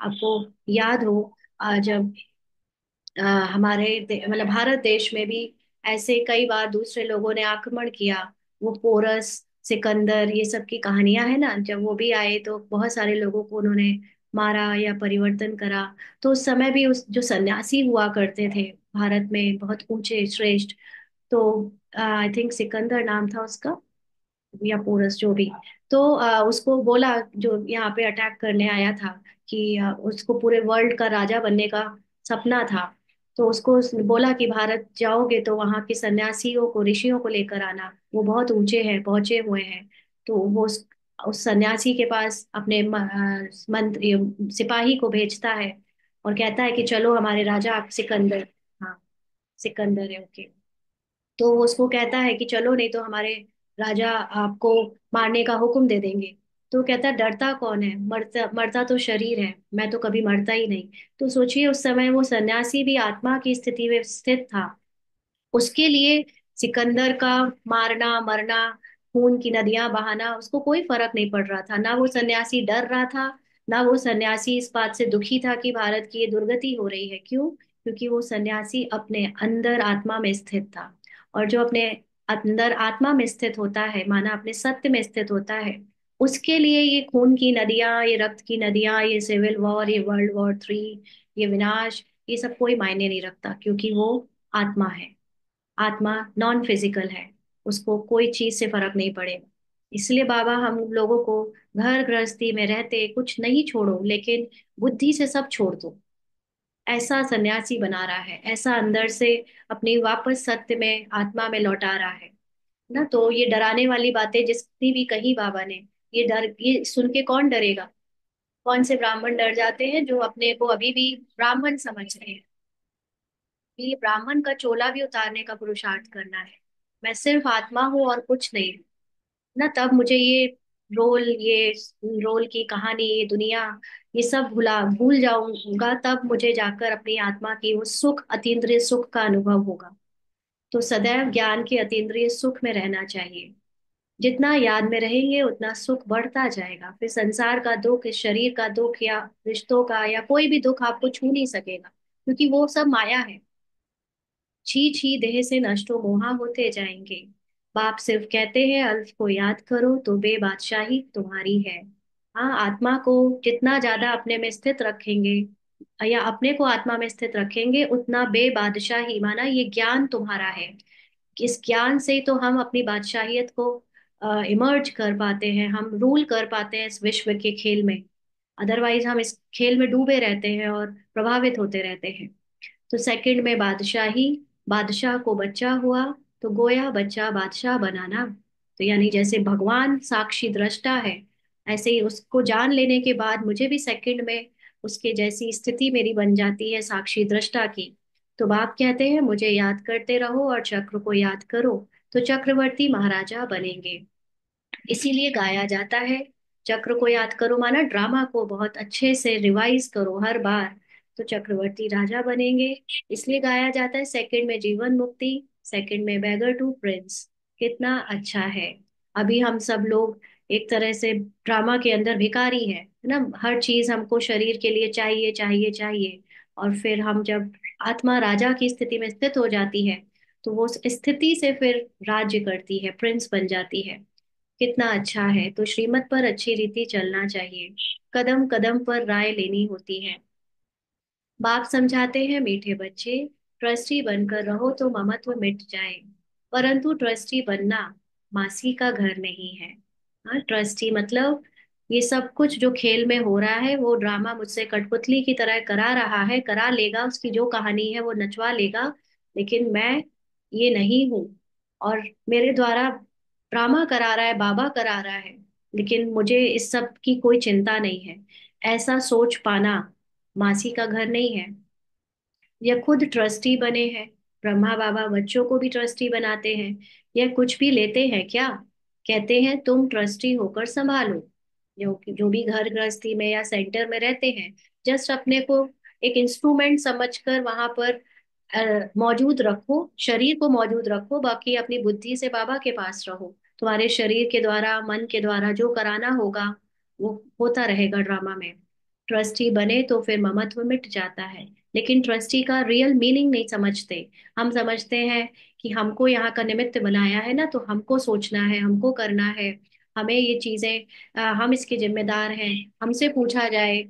आपको याद हो, जब मतलब भारत देश में भी ऐसे कई बार दूसरे लोगों ने आक्रमण किया, वो पोरस, सिकंदर, ये सब की कहानियां है ना, जब वो भी आए तो बहुत सारे लोगों को उन्होंने मारा या परिवर्तन करा। तो उस समय भी उस जो सन्यासी हुआ करते थे भारत में, बहुत ऊंचे श्रेष्ठ, तो आई थिंक सिकंदर नाम था उसका, या पोरस जो भी। तो उसको बोला, जो यहाँ पे अटैक करने आया था, कि उसको पूरे वर्ल्ड का राजा बनने का सपना था। तो उसको बोला कि भारत जाओगे तो वहाँ के सन्यासियों को, ऋषियों को लेकर आना, वो बहुत ऊंचे हैं, पहुंचे हुए हैं। तो वो उस सन्यासी के पास अपने मंत्री सिपाही को भेजता है और कहता है कि चलो हमारे राजा सिकंदर, हाँ सिकंदर है, ओके। तो वो उसको कहता है कि चलो, नहीं तो हमारे राजा आपको मारने का हुक्म दे देंगे। तो कहता है डरता कौन है, मरता मरता तो शरीर है, मैं तो कभी मरता ही नहीं। तो सोचिए उस समय वो सन्यासी भी आत्मा की स्थिति में स्थित था। उसके लिए सिकंदर का मारना मरना खून की नदियां बहाना उसको कोई फर्क नहीं पड़ रहा था। ना वो सन्यासी डर रहा था, ना वो सन्यासी इस बात से दुखी था कि भारत की ये दुर्गति हो रही है। क्यों? क्योंकि वो सन्यासी अपने अंदर आत्मा में स्थित था। और जो अपने अंदर आत्मा में स्थित होता है, माना अपने सत्य में स्थित होता है, उसके लिए ये खून की नदियां, ये रक्त की नदियां, ये सिविल वॉर, ये वर्ल्ड वॉर 3, ये विनाश, ये सब कोई मायने नहीं रखता, क्योंकि वो आत्मा है। आत्मा नॉन फिजिकल है, उसको कोई चीज से फर्क नहीं पड़ेगा। इसलिए बाबा हम लोगों को घर गृहस्थी में रहते कुछ नहीं छोड़ो, लेकिन बुद्धि से सब छोड़ दो, ऐसा सन्यासी बना रहा है, ऐसा अंदर से अपनी वापस सत्य में आत्मा में लौटा रहा है ना। तो ये डराने वाली बातें जितनी भी कही बाबा ने, ये सुन के कौन डरेगा? कौन से ब्राह्मण डर जाते हैं जो अपने को अभी भी ब्राह्मण समझ रहे हैं? ये ब्राह्मण का चोला भी उतारने का पुरुषार्थ करना है। मैं सिर्फ आत्मा हूँ और कुछ नहीं ना। तब मुझे ये रोल की कहानी, ये दुनिया, ये सब भूल जाऊंगा। तब मुझे जाकर अपनी आत्मा की वो सुख, अतीन्द्रिय सुख का अनुभव होगा। तो सदैव ज्ञान के अतीन्द्रिय सुख में रहना चाहिए। जितना याद में रहेंगे उतना सुख बढ़ता जाएगा। फिर संसार का दुख, इस शरीर का दुख या रिश्तों का या कोई भी दुख आपको छू नहीं सकेगा, क्योंकि वो सब माया है। छी छी देह से नष्टो मोहा होते जाएंगे। बाप सिर्फ कहते हैं अल्फ को याद करो तो बेबादशाही तुम्हारी है। हाँ, आत्मा को जितना ज्यादा अपने में स्थित रखेंगे या अपने को आत्मा में स्थित रखेंगे, उतना बेबादशाही, माना ये ज्ञान तुम्हारा है। इस ज्ञान से ही तो हम अपनी बादशाहियत को इमर्ज कर पाते हैं, हम रूल कर पाते हैं इस विश्व के खेल में। अदरवाइज हम इस खेल में डूबे रहते हैं और प्रभावित होते रहते हैं। तो सेकंड में बादशाही, बादशाह को बच्चा हुआ तो गोया बच्चा बादशाह बनाना। तो यानी जैसे भगवान साक्षी दृष्टा है, ऐसे ही उसको जान लेने के बाद मुझे भी सेकंड में उसके जैसी स्थिति मेरी बन जाती है, साक्षी दृष्टा की। तो बाप कहते हैं मुझे याद करते रहो और चक्र को याद करो, तो चक्रवर्ती महाराजा बनेंगे। इसीलिए गाया जाता है, चक्र को याद करो, माना ड्रामा को बहुत अच्छे से रिवाइज करो हर बार, तो चक्रवर्ती राजा बनेंगे। इसलिए गाया जाता है सेकंड में जीवन मुक्ति, सेकंड में बैगर टू प्रिंस। कितना अच्छा है। अभी हम सब लोग एक तरह से ड्रामा के अंदर भिखारी है ना। हर चीज हमको शरीर के लिए चाहिए चाहिए चाहिए। और फिर हम जब आत्मा राजा की स्थिति में स्थित हो जाती है, तो वो उस स्थिति से फिर राज्य करती है, प्रिंस बन जाती है। कितना अच्छा है। तो श्रीमत पर अच्छी रीति चलना चाहिए, कदम कदम पर राय लेनी होती है। बाप समझाते हैं मीठे बच्चे, ट्रस्टी बनकर रहो तो ममत्व मिट जाए, परंतु ट्रस्टी बनना मासी का घर नहीं है। हाँ, ट्रस्टी मतलब ये सब कुछ जो खेल में हो रहा है, वो ड्रामा मुझसे कठपुतली की तरह करा रहा है, करा लेगा, उसकी जो कहानी है वो नचवा लेगा, लेकिन मैं ये नहीं हूँ। और मेरे द्वारा ड्रामा करा रहा है, बाबा करा रहा है, लेकिन मुझे इस सब की कोई चिंता नहीं है। ऐसा सोच पाना मासी का घर नहीं है। यह खुद ट्रस्टी बने हैं। ब्रह्मा बाबा बच्चों को भी ट्रस्टी बनाते हैं। यह कुछ भी लेते हैं क्या? कहते हैं तुम ट्रस्टी होकर संभालो। जो भी घर गृहस्थी में या सेंटर में रहते हैं, जस्ट अपने को एक इंस्ट्रूमेंट समझकर वहां पर मौजूद रखो, शरीर को मौजूद रखो, बाकी अपनी बुद्धि से बाबा के पास रहो। तुम्हारे शरीर के द्वारा, मन के द्वारा जो कराना होगा वो होता रहेगा ड्रामा में। ट्रस्टी बने तो फिर ममत्व मिट जाता है। लेकिन ट्रस्टी का रियल मीनिंग नहीं समझते। हम समझते हैं कि हमको यहाँ का निमित्त बनाया है ना, तो हमको सोचना है, हमको करना है, हमें ये चीजें हम इसके जिम्मेदार हैं, हमसे पूछा जाए।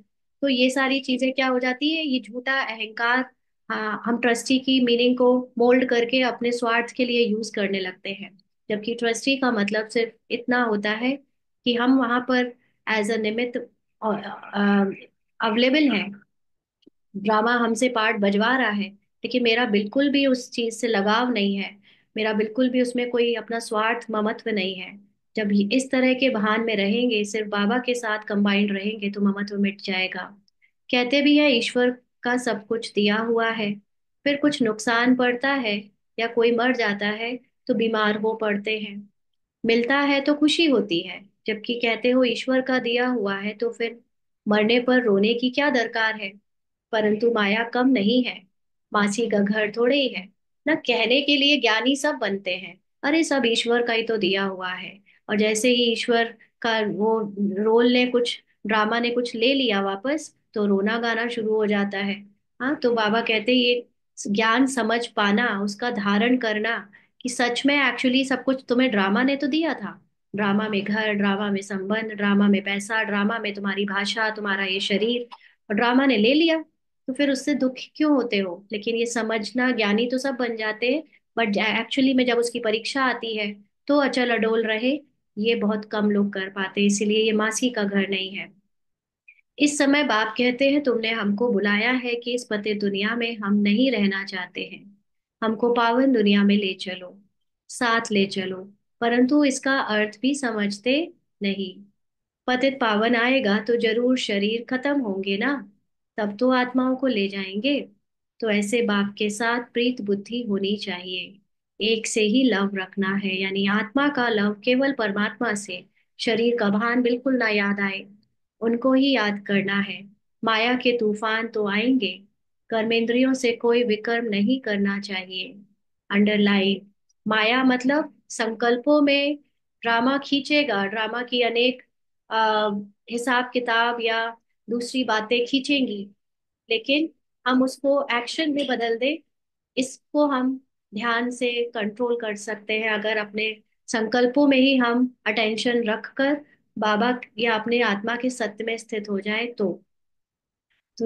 तो ये सारी चीजें क्या हो जाती है, ये झूठा अहंकार। हाँ, हम ट्रस्टी की मीनिंग को मोल्ड करके अपने स्वार्थ के लिए यूज करने लगते हैं। जबकि ट्रस्टी का मतलब सिर्फ इतना होता है कि हम वहां पर एज अ निमित्त अवेलेबल हैं। ड्रामा हमसे पार्ट बजवा रहा है, लेकिन मेरा बिल्कुल भी उस चीज से लगाव नहीं है। मेरा बिल्कुल भी उसमें कोई अपना स्वार्थ ममत्व नहीं है। जब इस तरह के भान में रहेंगे, सिर्फ बाबा के साथ कंबाइंड रहेंगे, तो ममत्व मिट जाएगा। कहते भी है ईश्वर का सब कुछ दिया हुआ है, फिर कुछ नुकसान पड़ता है या कोई मर जाता है तो बीमार हो पड़ते हैं। मिलता है तो खुशी होती है, जबकि कहते हो ईश्वर का दिया हुआ है, तो फिर मरने पर रोने की क्या दरकार है? परंतु माया कम नहीं है, मासी का घर थोड़े ही है ना। कहने के लिए ज्ञानी सब बनते हैं, अरे सब ईश्वर का ही तो दिया हुआ है। और जैसे ही ईश्वर का वो रोल ने कुछ, ड्रामा ने कुछ ले लिया वापस, तो रोना गाना शुरू हो जाता है। हाँ, तो बाबा कहते हैं ये ज्ञान समझ पाना, उसका धारण करना, कि सच में एक्चुअली सब कुछ तुम्हें ड्रामा ने तो दिया था। ड्रामा में घर, ड्रामा में संबंध, ड्रामा में पैसा, ड्रामा में तुम्हारी भाषा, तुम्हारा ये शरीर, और ड्रामा ने ले लिया। तो फिर उससे दुखी क्यों होते हो? लेकिन ये समझना, ज्ञानी तो सब बन जाते हैं, बट एक्चुअली में जब उसकी परीक्षा आती है तो अचल अडोल रहे, ये बहुत कम लोग कर पाते, इसीलिए ये मासी का घर नहीं है। इस समय बाप कहते हैं तुमने हमको बुलाया है कि इस पतित दुनिया में हम नहीं रहना चाहते हैं, हमको पावन दुनिया में ले चलो, साथ ले चलो। परंतु इसका अर्थ भी समझते नहीं। पतित पावन आएगा तो जरूर शरीर खत्म होंगे ना, तब तो आत्माओं को ले जाएंगे। तो ऐसे बाप के साथ प्रीत बुद्धि होनी चाहिए, एक से ही लव रखना है, यानी आत्मा का लव केवल परमात्मा से। शरीर का भान बिल्कुल ना याद आए, उनको ही याद करना है। माया के तूफान तो आएंगे, कर्मेंद्रियों से कोई विकर्म नहीं करना चाहिए। अंडरलाइन, माया मतलब संकल्पों में ड्रामा खींचेगा, ड्रामा की अनेक आ, हिसाब किताब या दूसरी बातें खींचेंगी, लेकिन हम उसको एक्शन में बदल दें, इसको हम ध्यान से कंट्रोल कर सकते हैं, अगर अपने संकल्पों में ही हम अटेंशन रखकर बाबा या अपने आत्मा के सत्य में स्थित हो जाए तो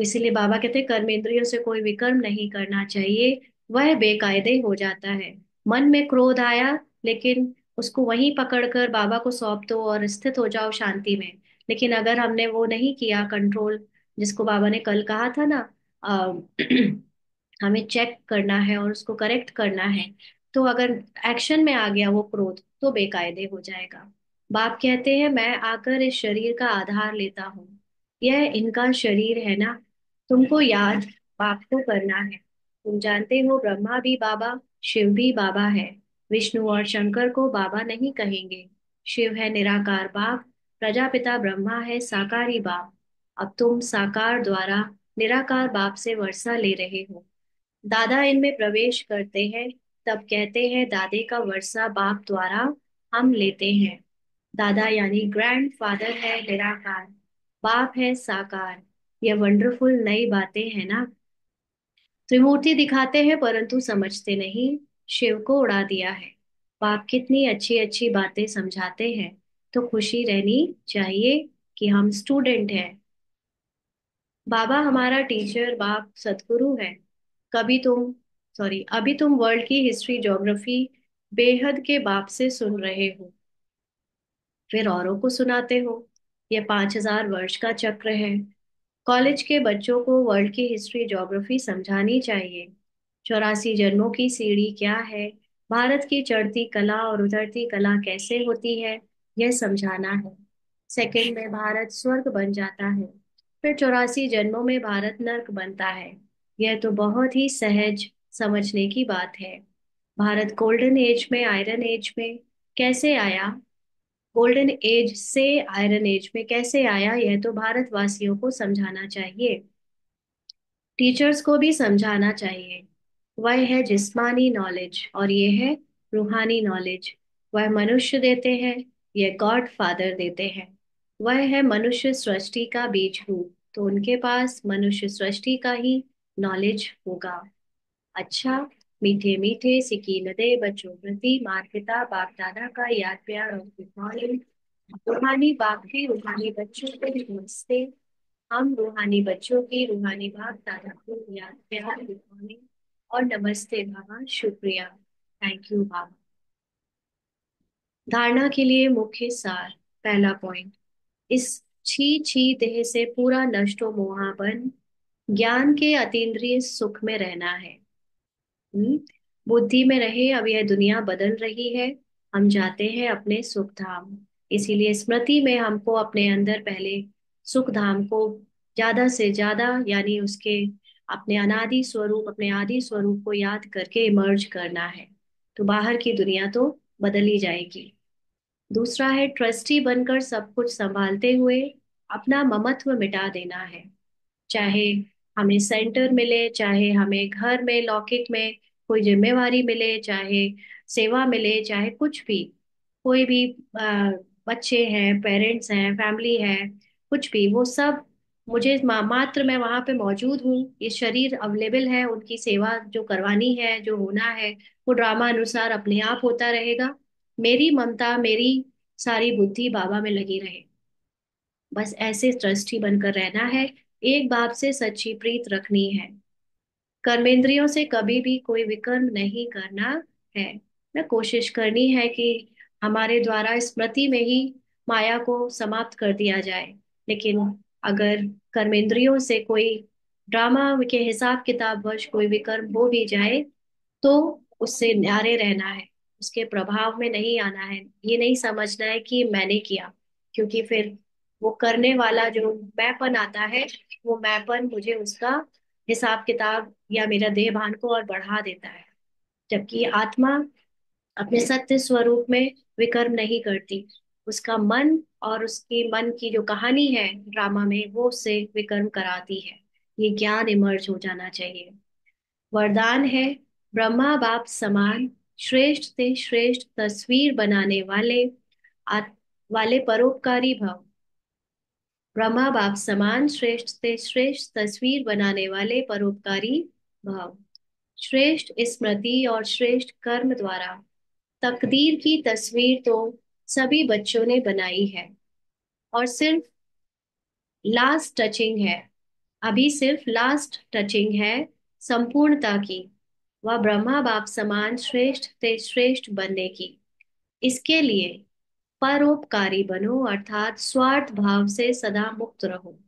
इसीलिए बाबा कहते हैं कर्मेंद्रियों से कोई विकर्म नहीं करना चाहिए, वह बेकायदे हो जाता है। मन में क्रोध आया, लेकिन उसको वहीं पकड़कर बाबा को सौंप दो और स्थित हो जाओ शांति में। लेकिन अगर हमने वो नहीं किया कंट्रोल, जिसको बाबा ने कल कहा था ना, अ, हमें चेक करना है और उसको करेक्ट करना है, तो अगर एक्शन में आ गया वो क्रोध तो बेकायदे हो जाएगा। बाप कहते हैं मैं आकर इस शरीर का आधार लेता हूँ, यह इनका शरीर है ना। तुमको याद बाप को करना है। तुम जानते हो ब्रह्मा भी बाबा, शिव भी बाबा है। विष्णु और शंकर को बाबा नहीं कहेंगे। शिव है निराकार बाप, प्रजापिता ब्रह्मा है साकारी बाप। अब तुम साकार द्वारा निराकार बाप से वर्षा ले रहे हो। दादा इनमें प्रवेश करते हैं, तब कहते हैं दादे का वर्षा बाप द्वारा हम लेते हैं। दादा यानी ग्रैंड फादर है निराकार, बाप है साकार। ये वंडरफुल नई बातें हैं ना। त्रिमूर्ति दिखाते हैं परंतु समझते नहीं, शिव को उड़ा दिया है। बाप कितनी अच्छी अच्छी बातें समझाते हैं, तो खुशी रहनी चाहिए कि हम स्टूडेंट हैं। बाबा हमारा टीचर बाप सतगुरु है। कभी तुम सॉरी अभी तुम वर्ल्ड की हिस्ट्री ज्योग्राफी बेहद के बाप से सुन रहे हो, फिर औरों को सुनाते हो। ये 5,000 वर्ष का चक्र है। कॉलेज के बच्चों को वर्ल्ड की हिस्ट्री ज्योग्राफी समझानी चाहिए। 84 जन्मों की सीढ़ी क्या है, भारत की चढ़ती कला और उतरती कला कैसे होती है, यह समझाना है। सेकंड में भारत स्वर्ग बन जाता है, फिर 84 जन्मों में भारत नर्क बनता है। यह तो बहुत ही सहज समझने की बात है। भारत गोल्डन एज में आयरन एज में कैसे आया, गोल्डन एज से आयरन एज में कैसे आया, यह तो भारतवासियों को समझाना चाहिए। टीचर्स को भी समझाना चाहिए। वह है जिस्मानी नॉलेज और ये है रूहानी नॉलेज। वह मनुष्य देते हैं, यह गॉड फादर देते हैं। वह है मनुष्य सृष्टि का बीज रूप, तो उनके पास मनुष्य सृष्टि का ही नॉलेज होगा। अच्छा, मीठे मीठे सिकी नदे बच्चों प्रति माता पिता बाप दादा का याद प्यार और गुड मॉर्निंग। रूहानी बाप की रूहानी बच्चों को नमस्ते। हम रूहानी बच्चों की रूहानी बाप दादा को याद प्यार गुड मॉर्निंग और नमस्ते बाबा, शुक्रिया, थैंक यू बाबा। धारणा के लिए मुख्य सार। पहला पॉइंट, इस छी छी देह से पूरा नष्टो मोहाबन ज्ञान के अतीन्द्रिय सुख में रहना है। हम्म, बुद्धि में रहे अब यह दुनिया बदल रही है, हम जाते हैं अपने सुख धाम। इसीलिए स्मृति में हमको अपने अंदर पहले सुख धाम को ज्यादा से ज्यादा, यानी उसके अपने अनादि स्वरूप, अपने आदि स्वरूप को याद करके इमर्ज करना है, तो बाहर की दुनिया तो बदल ही जाएगी। दूसरा है ट्रस्टी बनकर सब कुछ संभालते हुए अपना ममत्व मिटा देना है। चाहे हमें सेंटर मिले, चाहे हमें घर में लौकिक में कोई जिम्मेवारी मिले, चाहे सेवा मिले, चाहे कुछ भी, कोई भी अ, बच्चे हैं, पेरेंट्स हैं, फैमिली है, कुछ भी, वो सब मुझे मात्र मैं वहां पे मौजूद हूँ, ये शरीर अवेलेबल है, उनकी सेवा जो करवानी है, जो होना है, वो ड्रामा अनुसार अपने आप होता रहेगा। मेरी ममता, मेरी सारी बुद्धि बाबा में लगी रहे। बस ऐसे ट्रस्टी बनकर रहना है, एक बाप से सच्ची प्रीत रखनी है, कर्मेंद्रियों से कभी भी कोई विकर्म नहीं करना है। मैं कोशिश करनी है कि हमारे द्वारा स्मृति में ही माया को समाप्त कर दिया जाए। लेकिन अगर कर्मेंद्रियों से कोई ड्रामा के हिसाब किताब वश कोई विकर्म हो भी जाए, तो उससे न्यारे रहना है, उसके प्रभाव में नहीं आना है, ये नहीं समझना है कि मैंने किया, क्योंकि फिर वो करने वाला जो मैंपन आता है, वो मैंपन मुझे उसका हिसाब किताब या मेरा देह भान को और बढ़ा देता है। जबकि आत्मा अपने सत्य स्वरूप में विकर्म नहीं करती, उसका मन और उसकी मन की जो कहानी है ड्रामा में, वो उससे विकर्म कराती है। ये ज्ञान इमर्ज हो जाना चाहिए। वरदान है, ब्रह्मा बाप समान, श्रेष्ठ से श्रेष्ठ तस्वीर बनाने वाले आत, वाले परोपकारी भव। ब्रह्मा बाप समान, श्रेष्ठ से श्रेष्ठ तस्वीर बनाने वाले परोपकारी भव। श्रेष्ठ स्मृति और श्रेष्ठ कर्म द्वारा तकदीर की तस्वीर तो सभी बच्चों ने बनाई है, और सिर्फ लास्ट टचिंग है, अभी सिर्फ लास्ट टचिंग है संपूर्णता की, वह ब्रह्मा बाप समान श्रेष्ठ से श्रेष्ठ बनने की। इसके लिए परोपकारी बनो, अर्थात स्वार्थ भाव से सदा मुक्त रहो।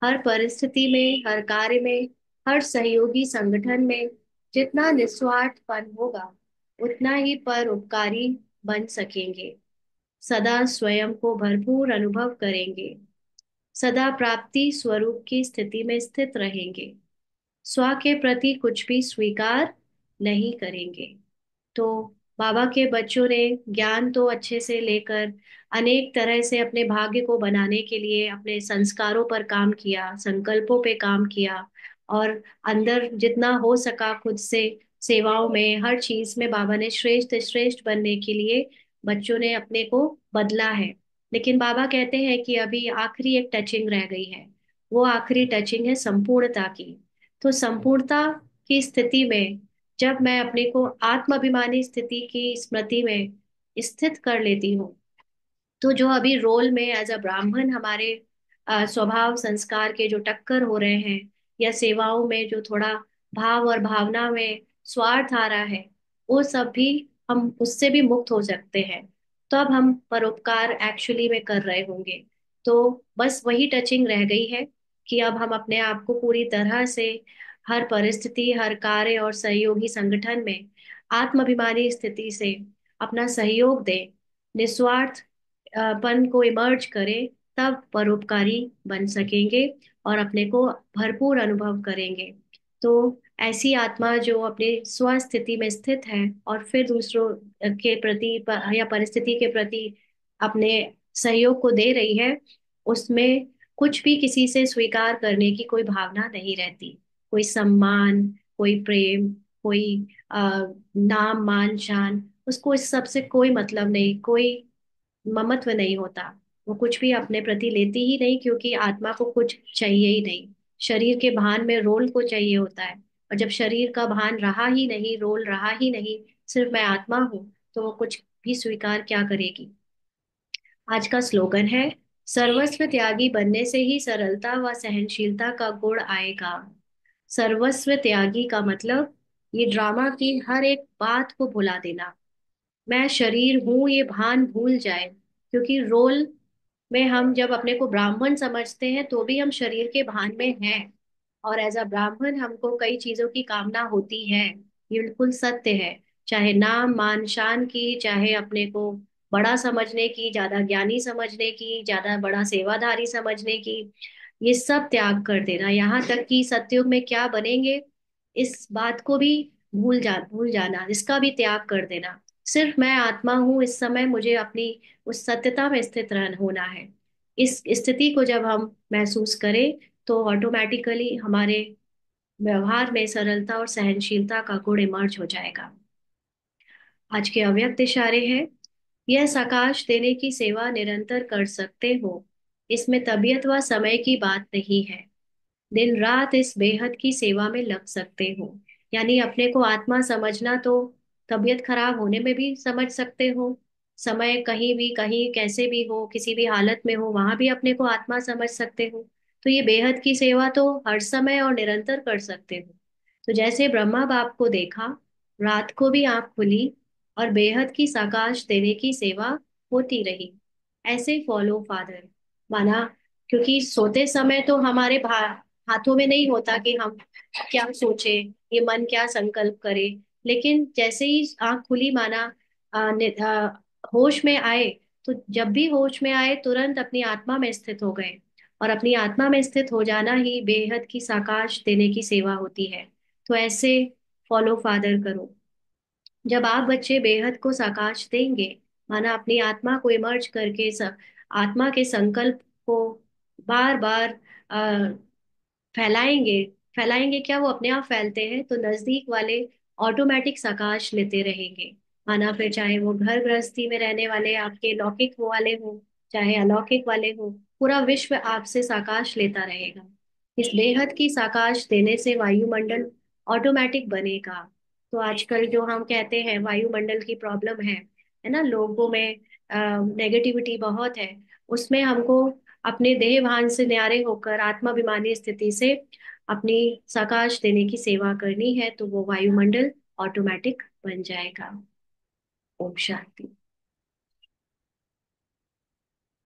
हर परिस्थिति में, हर कार्य में, हर सहयोगी संगठन में जितना निस्वार्थपन होगा, उतना ही परोपकारी बन सकेंगे। सदा स्वयं को भरपूर अनुभव करेंगे, सदा प्राप्ति स्वरूप की स्थिति में स्थित रहेंगे, स्व के प्रति कुछ भी स्वीकार नहीं करेंगे। तो बाबा के बच्चों ने ज्ञान तो अच्छे से लेकर अनेक तरह से अपने भाग्य को बनाने के लिए अपने संस्कारों पर काम किया, संकल्पों पे काम किया, और अंदर जितना हो सका खुद से सेवाओं में, हर चीज में बाबा ने श्रेष्ठ श्रेष्ठ बनने के लिए बच्चों ने अपने को बदला है। लेकिन बाबा कहते हैं कि अभी आखिरी एक टचिंग रह गई है, वो आखिरी टचिंग है संपूर्णता की। तो संपूर्णता की स्थिति में जब मैं अपने को आत्माभिमानी स्थिति की स्मृति में स्थित कर लेती हूँ, तो जो अभी रोल में एज अ ब्राह्मण हमारे स्वभाव संस्कार के जो टक्कर हो रहे हैं, या सेवाओं में जो थोड़ा भाव और भावना में स्वार्थ आ रहा है, वो सब भी हम उससे भी मुक्त हो सकते हैं। तो अब हम परोपकार एक्चुअली में कर रहे होंगे। तो बस वही टचिंग रह गई है कि अब हम अपने आप को पूरी तरह से हर परिस्थिति, हर कार्य और सहयोगी संगठन में आत्माभिमानी स्थिति से अपना सहयोग दें, निस्वार्थ पन को इमर्ज करें, तब परोपकारी बन सकेंगे और अपने को भरपूर अनुभव करेंगे। तो ऐसी आत्मा जो अपने स्व स्थिति में स्थित है और फिर दूसरों के प्रति या परिस्थिति के प्रति अपने सहयोग को दे रही है, उसमें कुछ भी किसी से स्वीकार करने की कोई भावना नहीं रहती। कोई सम्मान, कोई प्रेम, कोई नाम मान शान, उसको इस सब से कोई मतलब नहीं, कोई ममत्व नहीं होता। वो कुछ भी अपने प्रति लेती ही नहीं, क्योंकि आत्मा को कुछ चाहिए ही नहीं। शरीर के भान में रोल को चाहिए होता है, और जब शरीर का भान रहा ही नहीं, रोल रहा ही नहीं, सिर्फ मैं आत्मा हूँ, तो वो कुछ भी स्वीकार क्या करेगी। आज का स्लोगन है, सर्वस्व त्यागी बनने से ही सरलता व सहनशीलता का गुण आएगा। सर्वस्व त्यागी का मतलब ये ड्रामा की हर एक बात को भुला देना, मैं शरीर हूं ये भान भूल जाए। क्योंकि रोल में हम जब अपने को ब्राह्मण समझते हैं, तो भी हम शरीर के भान में हैं, और एज अ ब्राह्मण हमको कई चीजों की कामना होती है, ये बिल्कुल सत्य है। चाहे नाम मान शान की, चाहे अपने को बड़ा समझने की, ज्यादा ज्ञानी समझने की, ज्यादा बड़ा सेवाधारी समझने की, ये सब त्याग कर देना। यहाँ तक कि सत्युग में क्या बनेंगे, इस बात को भी भूल जाना, इसका भी त्याग कर देना। सिर्फ मैं आत्मा हूँ, इस समय मुझे अपनी उस सत्यता में स्थित रहना होना है। इस स्थिति को जब हम महसूस करें, तो ऑटोमेटिकली हमारे व्यवहार में सरलता और सहनशीलता का गुण इमर्ज हो जाएगा। आज के अव्यक्त इशारे हैं, यह सकाश देने की सेवा निरंतर कर सकते हो। इसमें तबीयत व समय की बात नहीं है। दिन रात इस बेहद की सेवा में लग सकते हो। यानी अपने को आत्मा समझना तो तबीयत खराब होने में भी समझ सकते हो। समय कहीं भी कहीं कैसे भी हो, किसी भी हालत में हो, वहां भी अपने को आत्मा समझ सकते हो। तो ये बेहद की सेवा तो हर समय और निरंतर कर सकते हो। तो जैसे ब्रह्मा बाप को देखा, रात को भी आंख खुली और बेहद की साकाश देने की सेवा होती रही। ऐसे फॉलो फादर माना। क्योंकि सोते समय तो हमारे हाथों में नहीं होता कि हम क्या सोचे, ये मन क्या संकल्प करे। लेकिन जैसे ही आंख खुली माना, होश में आए, तो जब भी होश में आए तुरंत अपनी आत्मा में स्थित हो गए। और अपनी आत्मा में स्थित हो जाना ही बेहद की साकाश देने की सेवा होती है। तो ऐसे फॉलो फादर करो। जब आप बच्चे बेहद को साकाश देंगे, माना अपनी आत्मा को इमर्ज करके आत्मा के संकल्प को बार बार फैलाएंगे। फैलाएंगे क्या, वो अपने आप फैलते हैं, तो नजदीक वाले ऑटोमेटिक साकाश लेते रहेंगे। माना फिर चाहे वो घर गृहस्थी में रहने वाले आपके लौकिक वो वाले हो, चाहे अलौकिक वाले हो, पूरा विश्व आपसे साकाश लेता रहेगा। इस बेहद की साकाश देने से वायुमंडल ऑटोमेटिक बनेगा। तो आजकल जो हम कहते हैं वायुमंडल की प्रॉब्लम है ना, लोगों में नेगेटिविटी बहुत है। उसमें हमको अपने देह भान से न्यारे होकर आत्माभिमानी स्थिति से अपनी सकाश देने की सेवा करनी है, तो वो वायुमंडल ऑटोमेटिक बन जाएगा। ओम शांति।